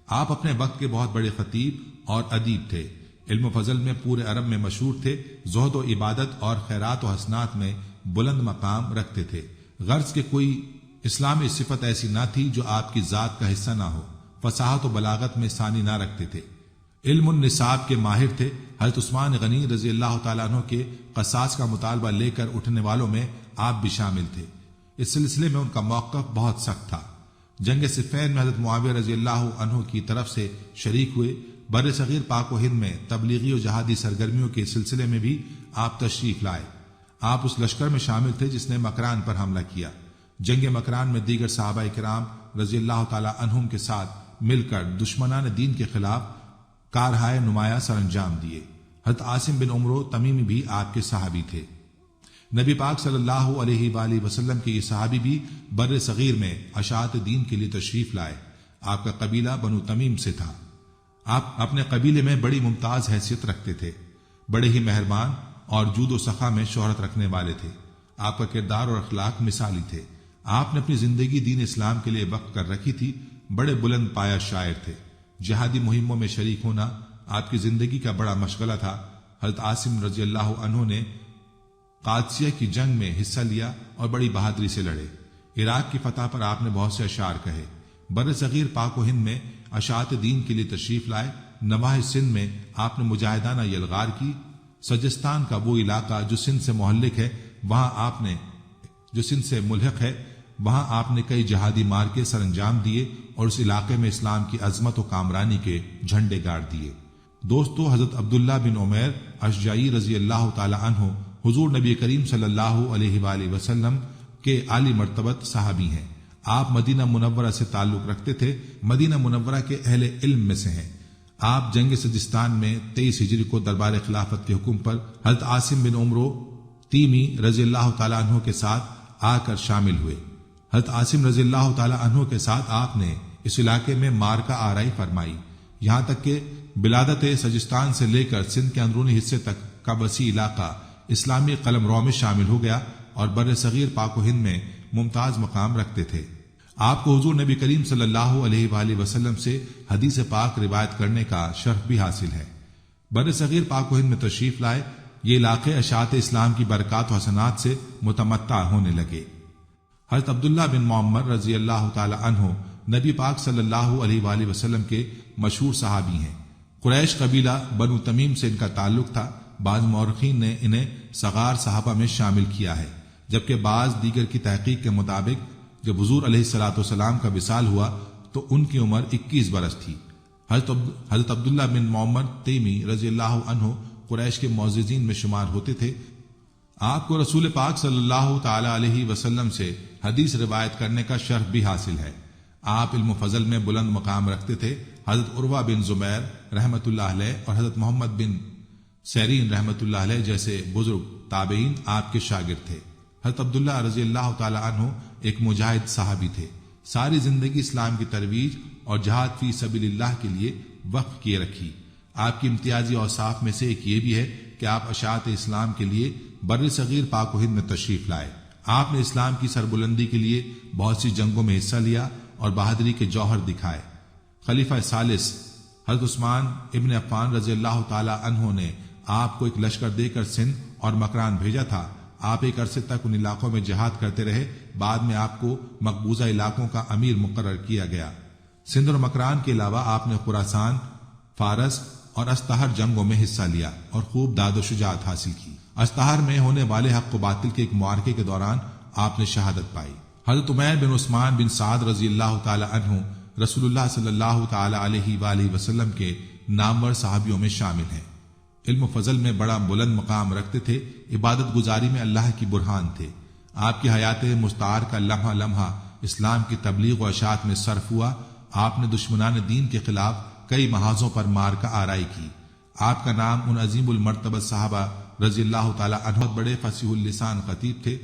آپ اپنے وقت کے بہت بڑے خطیب اور ادیب تھے۔ علم و فضل میں پورے عرب میں مشہور تھے۔ زہد و عبادت اور خیرات و حسنات میں بلند مقام رکھتے تھے۔ غرض کہ کوئی اسلامی صفت ایسی نہ تھی جو آپ کی ذات کا حصہ نہ ہو۔ فصاحت و بلاغت میں ثانی نہ رکھتے تھے۔ علم النصاب کے ماہر تھے۔ حضرت عثمان غنی رضی اللہ تعالیٰ عنہ کے قصاص کا مطالبہ لے کر اٹھنے والوں میں آپ بھی شامل تھے۔ اس سلسلے میں ان کا موقف بہت سخت تھا۔ جنگ صفین میں حضرت معاویہ رضی اللہ عنہ کی طرف سے شریک ہوئے۔ بر صغیر پاک و ہند میں تبلیغی و جہادی سرگرمیوں کے سلسلے میں بھی آپ تشریف لائے۔ آپ اس لشکر میں شامل تھے جس نے مکران پر حملہ کیا۔ جنگ مکران میں دیگر صحابہ کرام رضی اللہ تعالی عنہم کے ساتھ مل کر دشمنان دین کے خلاف کارہائے نمایاں سر انجام دیے۔ حضرت عاصم بن عمرو تمیمی بھی آپ کے صحابی تھے۔ نبی پاک صلی اللہ علیہ وآلہ وسلم کے یہ صحابی بھی بر صغیر میں اشاعت دین کے لیے تشریف لائے۔ آپ کا قبیلہ بنو تمیم سے تھا۔ آپ اپنے قبیلے میں بڑی ممتاز حیثیت رکھتے تھے، بڑے ہی مہربان اور جود و سخا میں شہرت رکھنے والے تھے۔ آپ کا کردار اور اخلاق مثالی تھے۔ آپ نے اپنی زندگی دین اسلام کے لیے وقف کر رکھی تھی۔ بڑے بلند پایا شاعر تھے۔ جہادی مہموں میں شریک ہونا آپ کی زندگی کا بڑا مشغلہ تھا۔ حضرت عاصم رضی اللہ عنہ نے قادسیہ کی جنگ میں حصہ لیا اور بڑی بہادری سے لڑے۔ عراق کی فتح پر آپ نے بہت سے اشعار کہے۔ بر صغیر پاک و ہند میں اشاعت دین کے لیے تشریف لائے۔ نواح سندھ میں آپ نے مجاہدانہ یلغار کی۔ سجستان کا وہ علاقہ جو سندھ سے ملحق ہے وہاں آپ نے کئی جہادی مارکے سر انجام دیے اور اس علاقے میں اسلام کی عظمت و کامرانی کے جھنڈے گاڑ دیے۔ دوستو، حضرت عبداللہ بن عمیر اشجعی رضی اللہ تعالی عنہ حضور نبی کریم صلی اللہ علیہ وآلہ وسلم کے عالی مرتبت صحابی ہیں۔ آپ مدینہ منورہ سے تعلق رکھتے تھے۔ مدینہ منورہ کے اہل علم میں سے ہیں۔ آپ جنگ سجستان میں 23 ہجری کو دربار خلافت کے حکم پر حضرت عاصم بن عمرو تیمی رضی اللہ تعالیٰ عنہ کے ساتھ آ کر شامل ہوئے۔ حضرت عاصم رضی اللہ تعالیٰ عنہ کے ساتھ آپ نے اس علاقے میں مارکہ آرائی فرمائی، یہاں تک کہ بلادت سجستان سے لے کر سندھ کے اندرونی حصے تک کا وسیع علاقہ اسلامی قلم رو میں شامل ہو گیا اور بر صغیر پاک و ہند میں ممتاز مقام رکھتے تھے۔ آپ کو حضور نبی کریم صلی اللہ علیہ وآلہ وسلم سے حدیث پاک روایت کرنے کا شرف بھی حاصل ہے۔ بر صغیر پاک و ہند میں تشریف لائے۔ یہ علاقے اشاعت اسلام کی برکات و حسنات سے متمتع ہونے لگے۔ حضرت عبداللہ بن معمر رضی اللہ تعالی عنہ نبی پاک صلی اللہ علیہ وآلہ وسلم کے مشہور صحابی ہیں۔ قریش قبیلہ بنو تمیم سے ان کا تعلق تھا۔ بعض مورخین نے انہیں صغار صحابہ میں شامل کیا ہے، جبکہ بعض دیگر کی تحقیق کے مطابق جب حضور علیہ الصلوۃ والسلام کا وصال ہوا تو ان کی عمر 21 برس تھی۔ حضرت عبداللہ بن معمر تیمی رضی اللہ عنہ قریش کے معززین میں شمار ہوتے تھے۔ آپ کو رسول پاک صلی اللہ تعالی علیہ وسلم سے حدیث روایت کرنے کا شرف بھی حاصل ہے۔ آپ علم و فضل میں بلند مقام رکھتے تھے۔ حضرت عروہ بن زبیر رحمۃ اللہ علیہ اور حضرت محمد بن سیرین رحمۃ اللہ علیہ جیسے بزرگ تابعین آپ کے شاگرد تھے۔ حضرت عبداللہ رضی اللہ تعالی عنہ ایک مجاہد صحابی تھے۔ ساری زندگی اسلام کی ترویج اور جہاد فی سبیل اللہ کے لیے وقف کیے رکھی۔ آپ کی امتیازی اوصاف میں سے ایک یہ بھی ہے کہ آپ اشاعت اسلام کے لیے بر صغیر پاک و ہند میں تشریف لائے۔ آپ نے اسلام کی سربلندی کے لیے بہت سی جنگوں میں حصہ لیا اور بہادری کے جوہر دکھائے۔ خلیفہ ثالث حضرت عثمان ابن عفان رضی اللہ تعالی عنہ نے آپ کو ایک لشکر دے کر سندھ اور مکران بھیجا تھا۔ آپ ایک عرصے تک ان علاقوں میں جہاد کرتے رہے۔ بعد میں آپ کو مقبوضہ علاقوں کا امیر مقرر کیا گیا۔ سندھ اور مکران کے علاوہ آپ نے خراسان، فارس اور استہر جنگوں میں حصہ لیا اور خوب داد و شجاعت حاصل کی۔ استہر میں ہونے والے حق و باطل کے ایک معرکے کے دوران آپ نے شہادت پائی۔ حضرت عمیر بن عثمان بن سعد رضی اللہ تعالی عنہ رسول اللہ صلی اللہ تعالی علیہ وآلہ وسلم کے نامور صحابیوں میں شامل ہیں۔ علم و فضل میں بڑا بلند مقام رکھتے تھے۔ عبادت گزاری میں اللہ کی برہان تھے۔ آپ کی حیات مستعار کا لمحہ لمحہ اسلام کی تبلیغ و اشاعت میں صرف ہوا۔ آپ نے دشمنان دین کے خلاف کئی محاذوں پر مارکہ آرائی کی۔ آپ کا نام ان عظیم المرتبہ صحابہ رضی اللہ تعالی عنہ بہت بڑے فصیح اللسان خطیب تھے۔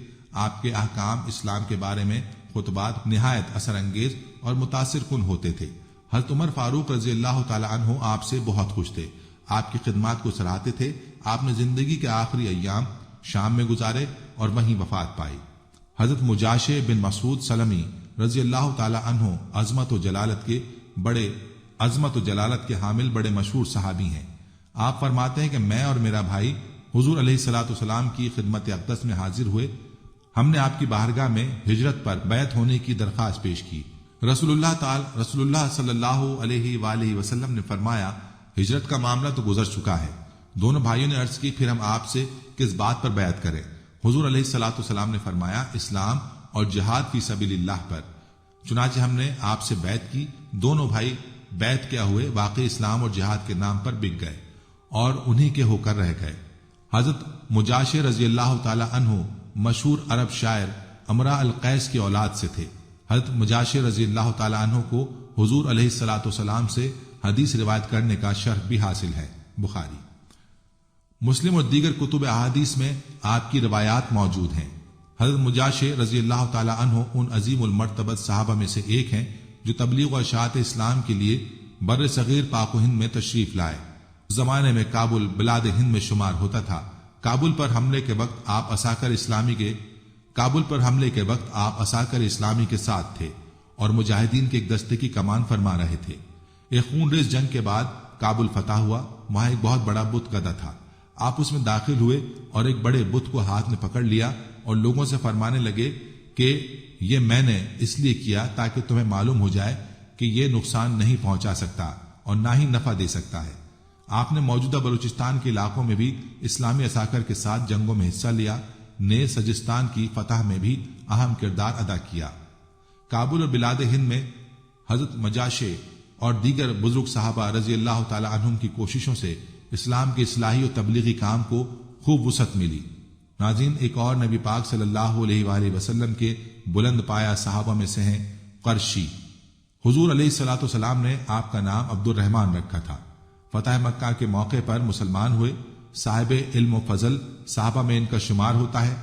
آپ کے احکام اسلام کے بارے میں خطبات نہایت اثر انگیز اور متاثر کن ہوتے تھے۔ حضرت عمر فاروق رضی اللہ تعالی عنہ آپ سے بہت خوش تھے، آپ کی خدمات کو سراہتے تھے۔ آپ نے زندگی کے آخری ایام شام میں گزارے اور وہیں وفات پائی۔ حضرت مجاشع بن مسعود سلمی رضی اللہ تعالی عنہ عظمت و جلالت کے حامل بڑے مشہور صحابی ہیں۔ آپ فرماتے ہیں کہ میں اور میرا بھائی حضور علیہ الصلوۃ والسلام کی خدمت اقدس میں حاضر ہوئے۔ ہم نے آپ کی بارگاہ میں ہجرت پر بیعت ہونے کی درخواست پیش کی۔ رسول اللہ صلی اللہ علیہ وآلہ وسلم نے فرمایا، ہجرت کا معاملہ تو گزر چکا ہے۔ دونوں بھائیوں نے عرض کی، پھر ہم آپ سے کس بات پر بیعت کریں؟ حضور علیہ الصلوۃ والسلام نے فرمایا، اسلام اور جہاد فی سبیل اللہ پر۔ چنانچہ ہم نے آپ سے بیعت کی۔ دونوں بھائی بیعت کیا ہوئے واقعی اسلام اور جہاد کے نام پر بک گئے اور انہی کے ہو کر رہ گئے۔ حضرت مجاشع رضی اللہ تعالی عنہ مشہور عرب شاعر امراء القیس کی اولاد سے تھے۔ حضرت مجاشع رضی اللہ تعالی عنہ کو حضور علیہ الصلوۃ والسلام سے حدیث روایت کرنے کا شرف بھی حاصل ہے۔ بخاری، مسلم اور دیگر کتب احادیث میں آپ کی روایات موجود ہیں۔ حضرت مجاشع رضی اللہ تعالی عنہ ان عظیم المرتبہ صحابہ میں سے ایک ہیں جو تبلیغ و اشاعت اسلام کے لیے بر صغیر پاک و ہند میں تشریف لائے۔ اس زمانے میں کابل بلاد ہند میں شمار ہوتا تھا۔ کابل پر حملے کے وقت آپ عساکر اسلامی کے ساتھ تھے اور مجاہدین کے ایک دستے کی کمان فرما رہے تھے۔ ایک خونریز جنگ کے بعد کابل فتح ہوا۔ وہاں ایک بہت بڑا بت گدا تھا۔ آپ اس میں داخل ہوئے اور ایک بڑے بت کو ہاتھ میں پکڑ لیا اور لوگوں سے فرمانے لگے کہ یہ میں نے اس لیے کیا تاکہ تمہیں معلوم ہو جائے کہ یہ نقصان نہیں پہنچا سکتا اور نہ ہی نفع دے سکتا ہے۔ آپ نے موجودہ بلوچستان کے علاقوں میں بھی اسلامی عساکر کے ساتھ جنگوں میں حصہ لیا۔ نے سجستان کی فتح میں بھی اہم کردار ادا کیا۔ کابل اور بلاد ہند میں حضرت مجاشع اور دیگر بزرگ صحابہ رضی اللہ تعالی عنہم کی کوششوں سے اسلام کے اصلاحی و تبلیغی کام کو خوب وسعت ملی۔ ناظرین، ایک اور نبی پاک صلی اللہ علیہ وآلہ وسلم کے بلند پایا صحابہ میں سے ہیں قرشی۔ حضور علیہ الصلوۃ والسلام نے آپ کا نام عبد الرحمن رکھا تھا۔ فتح مکہ کے موقع پر مسلمان ہوئے۔ صاحب علم و فضل صحابہ میں ان کا شمار ہوتا ہے۔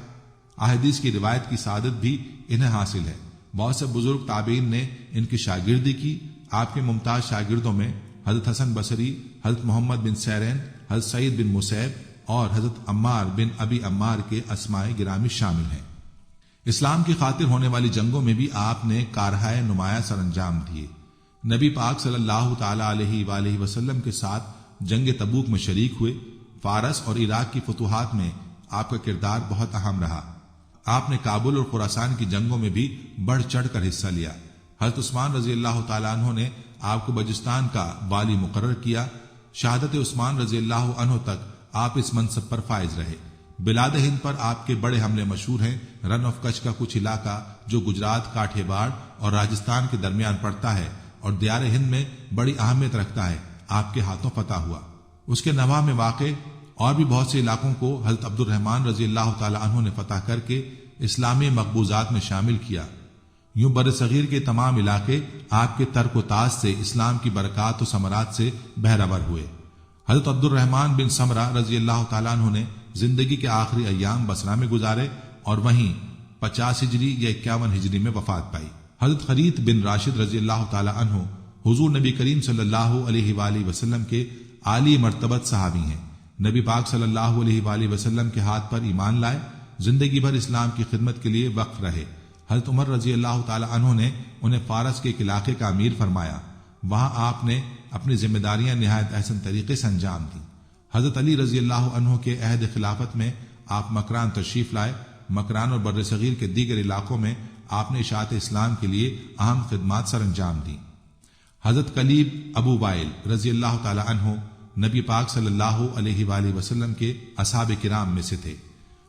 احادیث کی روایت کی سعادت بھی انہیں حاصل ہے۔ بہت سے بزرگ تابعین نے ان کی شاگردی کی۔ آپ کے ممتاز شاگردوں میں حضرت حسن بصری، حضرت محمد بن سیرین، حضرت سعید بن مسیب اور حضرت عمار بن ابی عمار کے اسماء گرامی شامل ہیں۔ اسلام کی خاطر ہونے والی جنگوں میں بھی آپ نے کارہائے نمایاں سر انجام دیے۔ نبی پاک صلی اللہ تعالی علیہ وآلہ وسلم کے ساتھ جنگ تبوک میں شریک ہوئے۔ فارس اور عراق کی فتوحات میں آپ کا کردار بہت اہم رہا۔ آپ نے کابل اور خراسان کی جنگوں میں بھی بڑھ چڑھ کر حصہ لیا۔ حضرت عثمان رضی اللہ تعالیٰ عنہ نے آپ کو بلوچستان کا والی مقرر کیا۔ شہادت عثمان رضی اللہ عنہ تک آپ اس منصب پر فائز رہے۔ بلاد ہند پر آپ کے بڑے حملے مشہور ہیں۔ رن آف کچھ کا کچھ علاقہ جو گجرات، کاٹھے باڑ اور راجستھان کے درمیان پڑتا ہے اور دیار ہند میں بڑی اہمیت رکھتا ہے، آپ کے ہاتھوں فتح ہوا۔ اس کے نواح میں واقع اور بھی بہت سے علاقوں کو حضرت عبد الرحمن رضی اللہ تعالی عنہ نے فتح کر کے اسلامی مقبوضات میں شامل کیا۔ یوں بر صغیر کے تمام علاقے آپ کے ترک و تاز سے اسلام کی برکات و ثمرات سے بہرور ہوئے۔ حضرت عبد الرحمن بن سمرہ رضی اللہ تعالیٰ عنہ نے زندگی کے آخری ایام بصرہ میں گزارے اور وہیں 50 ہجری یا 51 ہجری میں وفات پائی۔ حضرت خریت بن راشد رضی اللہ تعالیٰ عنہ حضور نبی کریم صلی اللہ علیہ وآلہ وسلم کے عالی مرتبت صحابی ہیں۔ نبی پاک صلی اللہ علیہ وآلہ وسلم کے ہاتھ پر ایمان لائے، زندگی بھر اسلام کی خدمت کے لیے وقف رہے۔ حضرت عمر رضی اللہ تعالی عنہ نے انہیں فارس کے ایک علاقے کا امیر فرمایا۔ وہاں آپ نے اپنی ذمہ داریاں نہایت احسن طریقے سے انجام دیں۔ حضرت علی رضی اللہ عنہ کے عہد خلافت میں آپ مکران تشریف لائے۔ مکران اور بر صغیر کے دیگر علاقوں میں آپ نے اشاعت اسلام کے لیے اہم خدمات سر انجام دیں۔ حضرت کلیب ابو وائل رضی اللہ تعالی عنہ نبی پاک صلی اللہ علیہ وآلہ وسلم کے اصحاب کرام میں سے تھے۔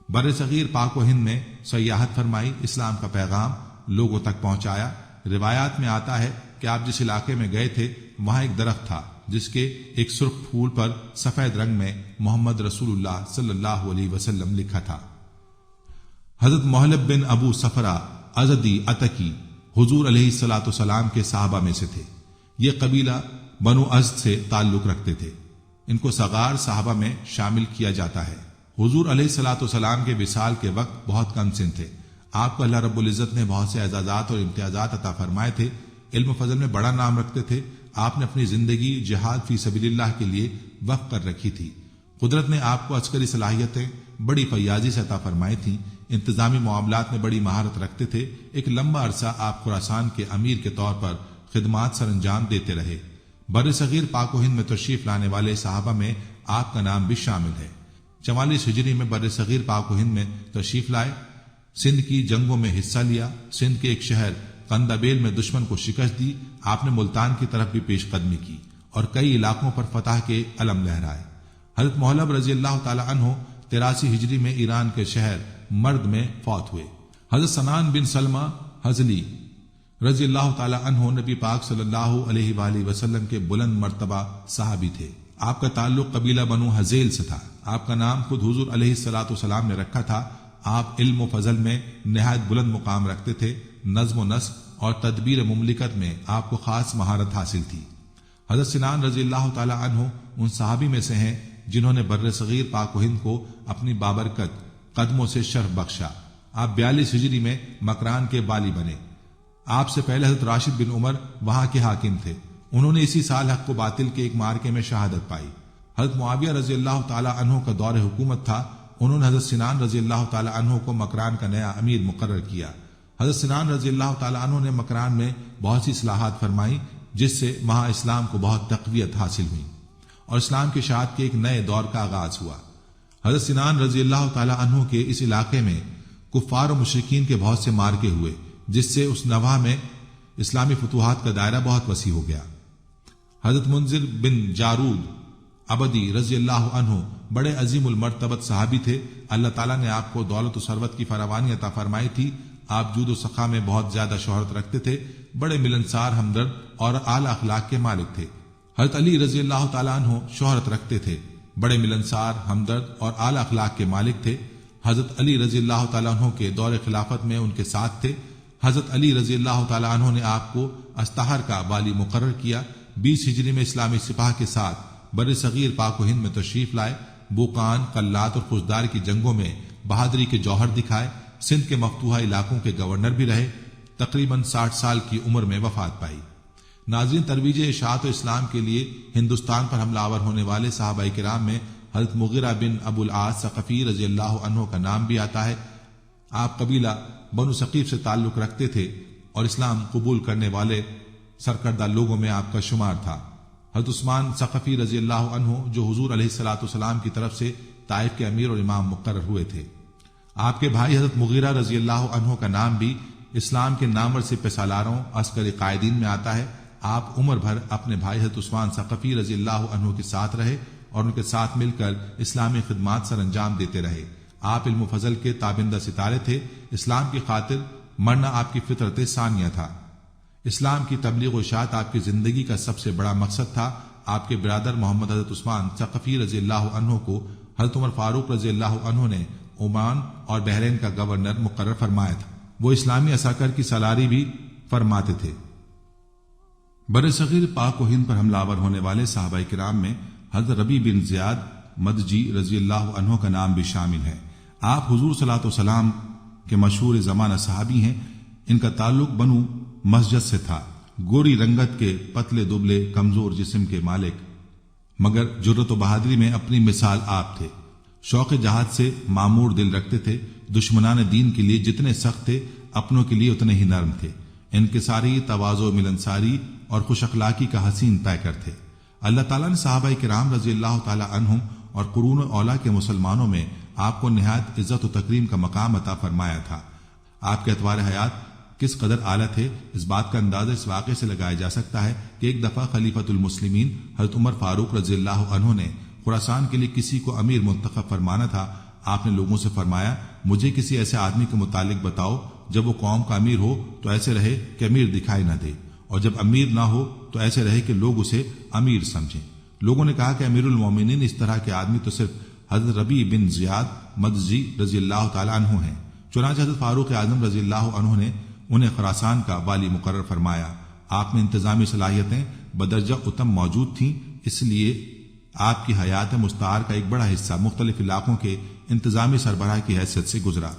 بر صغیر پاک و ہند میں سیاحت فرمائی، اسلام کا پیغام لوگوں تک پہنچایا۔ روایات میں آتا ہے کہ آپ جس علاقے میں گئے تھے وہاں ایک درخت تھا جس کے ایک سرخ پھول پر سفید رنگ میں محمد رسول اللہ صلی اللہ علیہ وسلم لکھا تھا۔ حضرت محلب بن ابو صفرہ ازدی عتکی حضور علیہ الصلوۃ والسلام کے صحابہ میں سے تھے۔ یہ قبیلہ بنو ازد سے تعلق رکھتے تھے۔ ان کو صغار صحابہ میں شامل کیا جاتا ہے۔ حضور علیہ الصلوۃ والسلام کے وصال کے وقت بہت کم سن تھے۔ آپ کو اللہ رب العزت نے بہت سے اعزازات اور امتیازات عطا فرمائے تھے۔ علم و فضل میں بڑا نام رکھتے تھے۔ آپ نے اپنی زندگی جہاد فی سبیل اللہ کے لیے وقف کر رکھی تھی۔ قدرت نے آپ کو عسکری صلاحیتیں بڑی فیاضی سے عطا فرمائی تھیں۔ انتظامی معاملات میں بڑی مہارت رکھتے تھے۔ ایک لمبا عرصہ آپ خراسان کے امیر کے طور پر خدمات سر انجام دیتے رہے۔ بر صغیر پاک و ہند میں تشریف لانے والے صحابہ میں آپ کا نام بھی شامل ہے۔ 44 ہجری میں بر صغیر پاک و ہند میں تشریف لائے، سندھ کی جنگوں میں حصہ لیا، سندھ کے ایک شہر قندبیل میں دشمن کو شکست دی۔ آپ نے ملتان کی طرف بھی پیش قدمی کی اور کئی علاقوں پر فتح کے علم لہرائے۔ حضرت محلب رضی اللہ تعالی عنہ 83 ہجری میں ایران کے شہر مرد میں فوت ہوئے۔ حضرت سنان بن سلمہ حضلی رضی اللہ تعالی عنہ نبی پاک صلی اللہ علیہ وآلہ وسلم کے بلند مرتبہ صحابی تھے۔ آپ کا تعلق قبیلہ بنو حذیل سے تھا۔ آپ کا نام خود حضور علیہ الصلوۃ والسلام نے رکھا تھا۔ آپ علم و فضل میں نہایت بلند مقام رکھتے تھے۔ نظم و نسق اور تدبیر مملکت میں آپ کو خاص مہارت حاصل تھی۔ حضرت سنان رضی اللہ تعالی عنہ ان صحابی میں سے ہیں جنہوں نے بر صغیر پاک و ہند کو اپنی بابرکت قدموں سے شرف بخشا۔ آپ 42 ہجری میں مکران کے والی بنے۔ آپ سے پہلے حضرت راشد بن عمر وہاں کے حاکم تھے۔ انہوں نے اسی سال حق و باطل کے ایک معرکے میں شہادت پائی۔ حضرت معاویہ رضی اللہ تعالی عنہ کا دور حکومت تھا۔ انہوں نے حضرت سنان رضی اللہ تعالی عنہ کو مکران کا نیا امیر مقرر کیا۔ حضرت سنان رضی اللہ تعالی عنہ نے مکران میں بہت سی اصلاحات فرمائی، جس سے وہاں اسلام کو بہت تقویت حاصل ہوئی اور اسلام کی اشاعت کے ایک نئے دور کا آغاز ہوا۔ حضرت سنان رضی اللہ تعالی عنہ کے اس علاقے میں کفار و مشرکین کے بہت سے مارکے ہوئے، جس سے اس نواح میں اسلامی فتوحات کا دائرہ بہت وسیع ہو گیا۔ حضرت منذر بن جارود عبدی رضی اللہ عنہ بڑے عظیم المرتبت صحابی تھے۔ اللہ تعالیٰ نے آپ کو دولت و ثروت کی فراوانی عطا فرمائی تھی۔ آپ جود و سخا میں بہت زیادہ شہرت رکھتے تھے، بڑے ملنسار، ہمدرد اور اعلی اخلاق کے مالک تھے۔ حضرت علی رضی اللہ تعالیٰ عنہ شہرت رکھتے تھے، بڑے ملنسار، ہمدرد اور اعلی اخلاق کے مالک تھے۔ حضرت علی رضی اللہ تعالیٰ عنہ کے دور خلافت میں ان کے ساتھ تھے۔ حضرت علی رضی اللہ تعالیٰ عنہ نے آپ کو استحر کا والی مقرر کیا۔ 20 ہجری میں اسلامی سپاہ کے ساتھ بر صغیر پاک و ہند میں تشریف لائے۔ بوقان، قلات اور خزدار کی جنگوں میں بہادری کے جوہر دکھائے۔ سندھ کے مفتوحہ علاقوں کے گورنر بھی رہے۔ تقریباً 60 سال کی عمر میں وفات پائی۔ ناظرین، ترویج اشاعت و اسلام کے لیے ہندوستان پر حملہ آور ہونے والے صحابہ کرام میں حضرت مغیرہ بن ابو العاص ثقفی رضی اللہ عنہ کا نام بھی آتا ہے۔ آپ قبیلہ بنو ثقیف سے تعلق رکھتے تھے اور اسلام قبول کرنے والے سرکردہ لوگوں میں آپ کا شمار تھا۔ حضرت عثمان ثقفی رضی اللہ عنہ جو حضور علیہ الصلوۃ والسلام کی طرف سے طائف کے امیر اور امام مقرر ہوئے تھے۔ آپ کے بھائی حضرت مغیرہ رضی اللہ عنہ کا نام بھی اسلام کے نامور سپہ سالاروں عسکری قائدین میں آتا ہے۔ آپ عمر بھر اپنے بھائی حضرت عثمان ثقفی رضی اللہ عنہ کے ساتھ رہے اور ان کے ساتھ مل کر اسلامی خدمات سر انجام دیتے رہے۔ آپ علم و فضل کے تابندہ ستارے تھے۔ اسلام کی خاطر مرنا آپ کی فطرت ثانیہ تھا۔ اسلام کی تبلیغ و اشاعت آپ کی زندگی کا سب سے بڑا مقصد تھا۔ آپ کے برادر محمد حضرت عثمان ثقفی رضی اللہ عنہ کو حضرت عمر فاروق رضی اللہ عنہ نے عمان اور بحرین کا گورنر مقرر فرمایا تھا۔ وہ اسلامی عساکر کی سالاری بھی فرماتے تھے۔ بر صغیر پاک و ہند پر حملہ آور ہونے والے صحابہ کرام میں حضرت ربیع بن زیاد مدجی رضی اللہ عنہ کا نام بھی شامل ہے۔ آپ حضور صلی اللہ علیہ وسلم کے مشہور زمانہ صحابی ہیں۔ ان کا تعلق بنو مسجد سے تھا۔ گوری رنگت کے، پتلے دبلے، کمزور جسم کے مالک، مگر جرت و بہادری میں اپنی مثال آپ تھے۔ شوق جہاد سے معمور دل رکھتے تھے۔ دشمنان دین کے لیے جتنے سخت تھے، اپنوں کے لیے اتنے ہی نرم تھے۔ انکساری، تواضع، ملنساری اور خوش اخلاقی کا حسین پیکر تھے۔ اللہ تعالیٰ نے صحابہ کرام رضی اللہ تعالی عنہم اور قرون اولیٰ کے مسلمانوں میں آپ کو نہایت عزت و تکریم کا مقام عطا فرمایا تھا۔ آپ کے اطوار حیات کس قدر اعلیٰ تھے، اس بات کا اندازہ اس واقعے سے لگایا جا سکتا ہے کہ ایک دفعہ خلیفۃ المسلمین حضرت عمر فاروق رضی اللہ عنہ نے خراسان کے لیے کسی کو امیر منتخب فرمانا تھا۔ آپ نے لوگوں سے فرمایا، مجھے کسی ایسے آدمی کے متعلق بتاؤ جب وہ قوم کا امیر ہو تو ایسے رہے کہ امیر دکھائی نہ دے، اور جب امیر نہ ہو تو ایسے رہے کہ لوگ اسے امیر سمجھیں۔ لوگوں نے کہا کہ امیر المومنین اس طرح کے آدمی تو صرف حضرت ربیع بن زیاد مدجی رضی اللہ تعالی عنہ ہیں۔ چنانچہ حضرت فاروق اعظم رضی اللہ عنہ نے انہیں خراسان کا والی مقرر فرمایا۔ آپ میں انتظامی صلاحیتیں بدرجہ اتم موجود تھیں، اس لیے آپ کی حیات مستعار کا ایک بڑا حصہ مختلف علاقوں کے انتظامی سربراہ کی حیثیت سے گزرا۔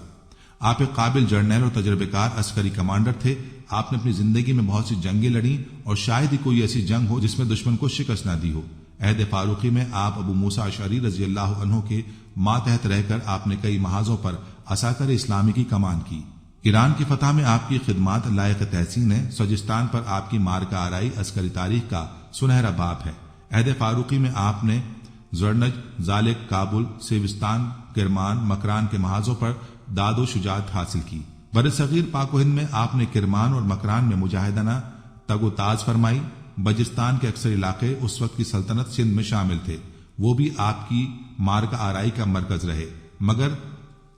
آپ ایک قابل جرنیل اور تجربے کار عسکری کمانڈر تھے۔ آپ نے اپنی زندگی میں بہت سی جنگیں لڑیں اور شاید ہی کوئی ایسی جنگ ہو جس میں دشمن کو شکست نہ دی ہو۔ عہد فاروقی میں آپ ابو موسیٰ اشعری رضی اللہ عنہ کے ماتحت رہ کر آپ نے کئی محاذوں پر عساکر اسلامی کی کمان کی۔ ایران کی فتح میں آپ کی خدمات لائق تحسین ہیں۔ سجستان پر آپ کی مارکہ آرائی عسکری تاریخ کا سنہرا باب ہے۔ عہد فاروقی میں آپ نے زرنج، زالک، کابل، سیوستان، کرمان، مکران کے محاذوں پر داد و شجاعت حاصل کی۔ بر صغیر پاک و ہند میں آپ نے کرمان اور مکران میں مجاہدانہ تگ و تاز فرمائی۔ بلوچستان کے اکثر علاقے اس وقت کی سلطنت سندھ میں شامل تھے، وہ بھی آپ کی مارکہ آرائی کا مرکز رہے، مگر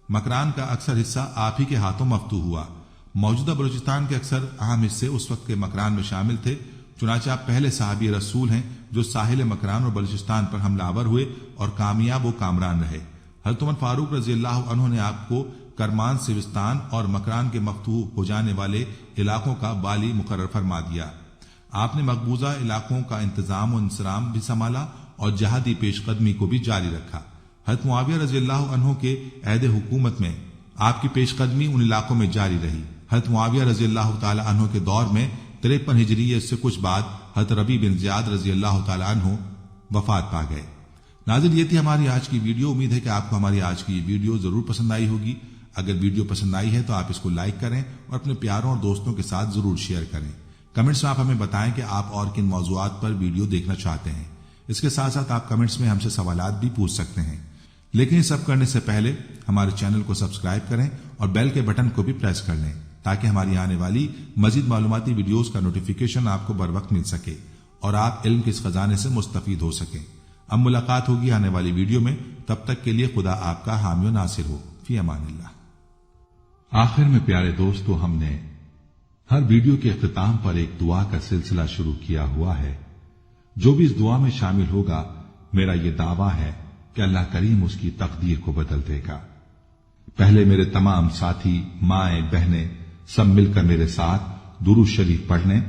مکران کا اکثر حصہ آپ ہی کے ہاتھوں مفتوح ہوا۔ موجودہ بلوچستان کے اکثر اہم حصے اس وقت کے مکران میں شامل تھے، چنانچہ آپ پہلے صحابی رسول ہیں جو ساحل مکران اور بلوچستان پر حملہ آور ہوئے اور کامیاب و کامران رہے۔ حضرت عمر فاروق رضی اللہ عنہ نے آپ کو کرمان، سیوستان اور مکران کے مفتوح ہو جانے والے علاقوں کا والی مقرر فرما دیا۔ آپ نے مقبوضہ علاقوں کا انتظام و انصرام بھی سنبھالا اور جہادی پیش قدمی کو بھی جاری رکھا۔ حضرت معاویہ رضی اللہ عنہ کے عہد حکومت میں آپ کی پیش قدمی ان علاقوں میں جاری رہی۔ حضرت معاویہ رضی اللہ تعالی عنہ کے دور میں 53 ہجری سے کچھ بعد حضرت ربیع بن زیاد رضی اللہ تعالی عنہ وفات پا گئے۔ ناظرین، یہ تھی ہماری آج کی ویڈیو۔ امید ہے کہ آپ کو ہماری آج کی ویڈیو ضرور پسند آئی ہوگی۔ اگر ویڈیو پسند آئی ہے تو آپ اس کو لائک کریں اور اپنے پیاروں اور دوستوں کے ساتھ ضرور شیئر کریں۔ کمنٹس میں آپ ہمیں بتائیں کہ آپ اور کن موضوعات پر ویڈیو دیکھنا چاہتے ہیں۔ اس کے ساتھ ساتھ آپ کمنٹس میں ہم سے سوالات بھی پوچھ سکتے ہیں، لیکن یہ سب کرنے سے پہلے ہمارے چینل کو سبسکرائب کریں اور بیل کے بٹن کو بھی پریس کر لیں تاکہ ہماری آنے والی مزید معلوماتی ویڈیوز کا نوٹیفیکیشن آپ کو بر وقت مل سکے اور آپ علم کے اس خزانے سے مستفید ہو سکیں۔ اب ملاقات ہوگی آنے والی ویڈیو میں، تب تک کے لیے خدا آپ کا حامی و ناصر ہو۔ فی امان اللہ۔ آخر میں پیارے دوستو، ہم نے ہر ویڈیو کے اختتام پر ایک دعا کا سلسلہ شروع کیا ہوا ہے۔ جو بھی اس دعا میں شامل ہوگا، میرا یہ دعویٰ ہے کہ اللہ کریم اس کی تقدیر کو بدل دے گا۔ پہلے میرے تمام ساتھی، مائیں، بہنیں سب مل کر میرے ساتھ درود شریف پڑھ لیں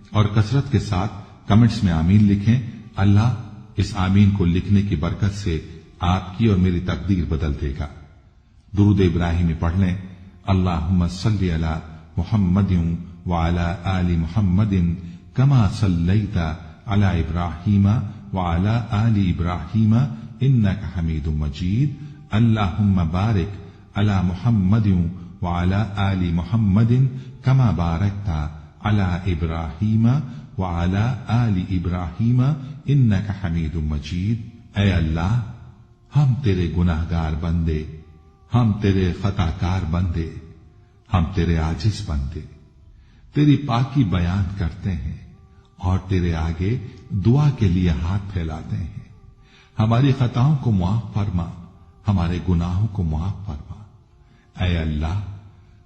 اور کثرت کے ساتھ کمنٹس میں آمین لکھیں۔ اللہ اس آمین کو لکھنے کی برکت سے آپ کی اور میری تقدیر بدل دے گا۔ درود ابراہیمی پڑھ لیں۔ اللہم صلی علی محمد وعلی آل محمد کما صلیت علی ابراہیم وعلی آل ابراہیم انک حمید مجید۔ اللہم بارک علی محمد وعلی آل محمد کما بارکت علی ابراہیم وعلی آل ابراہیم انک حمید مجید۔ اے اللہ، ہم تیرے گناہگار بندے، ہم تیرے خطا کار بندے، ہم تیرے عاجز بندے تیری پاکی بیان کرتے ہیں اور تیرے آگے دعا کے لیے ہاتھ پھیلاتے ہیں۔ ہماری خطاؤں کو معاف فرما، ہمارے گناہوں کو معاف فرما۔ اے اللہ،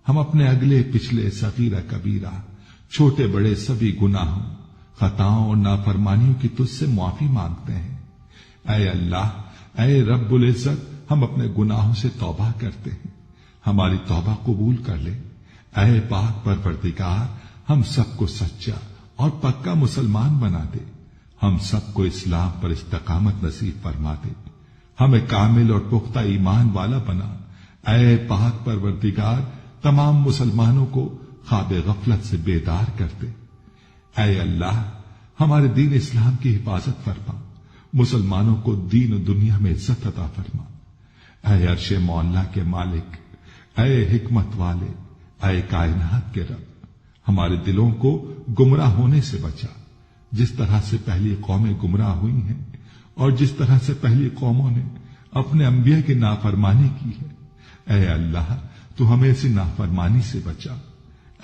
ہم اپنے اگلے پچھلے صغیرہ کبیرہ، چھوٹے بڑے سبھی گناہوں، خطاؤں اور نافرمانیوں کی تجھ سے معافی مانگتے ہیں۔ اے اللہ، اے رب العزت، ہم اپنے گناہوں سے توبہ کرتے ہیں، ہماری توبہ قبول کر لے۔ اے پاک پروردگار، ہم سب کو سچا اور پکا مسلمان بنا دے، ہم سب کو اسلام پر استقامت نصیب فرما دے، ہمیں کامل اور پختہ ایمان والا بنا۔ اے پاک پروردگار، تمام مسلمانوں کو خواب غفلت سے بیدار کر دے۔ اے اللہ، ہمارے دین اسلام کی حفاظت فرما، مسلمانوں کو دین و دنیا میں عزت عطا فرما۔ اے عرش مولا کے مالک، اے حکمت والے، اے کائنات کے رب، ہمارے دلوں کو گمراہ ہونے سے بچا، جس طرح سے پہلی قومیں گمراہ ہوئی ہیں اور جس طرح سے پہلی قوموں نے اپنے انبیاء کی نافرمانی کی ہے۔ اے اللہ، تو ہمیں ایسی نافرمانی سے بچا۔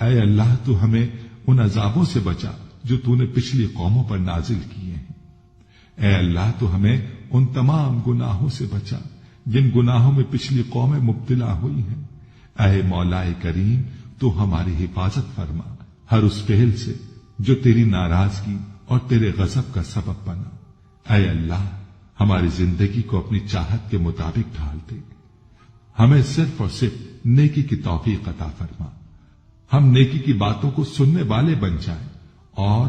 اے اللہ، تو ہمیں ان عذابوں سے بچا جو تو نے پچھلی قوموں پر نازل کیے ہیں۔ اے اللہ، تو ہمیں ان تمام گناہوں سے بچا جن گناہوں میں پچھلی قومیں مبتلا ہوئی ہیں۔ اے مولا کریم، تو ہماری حفاظت فرما ہر اس فعل سے جو تیری ناراضگی اور تیرے غضب کا سبب بنا۔ اے اللہ، ہماری زندگی کو اپنی چاہت کے مطابق ڈھال دے، ہمیں صرف اور صرف نیکی کی توفیق عطا فرما، ہم نیکی کی باتوں کو سننے والے بن جائیں اور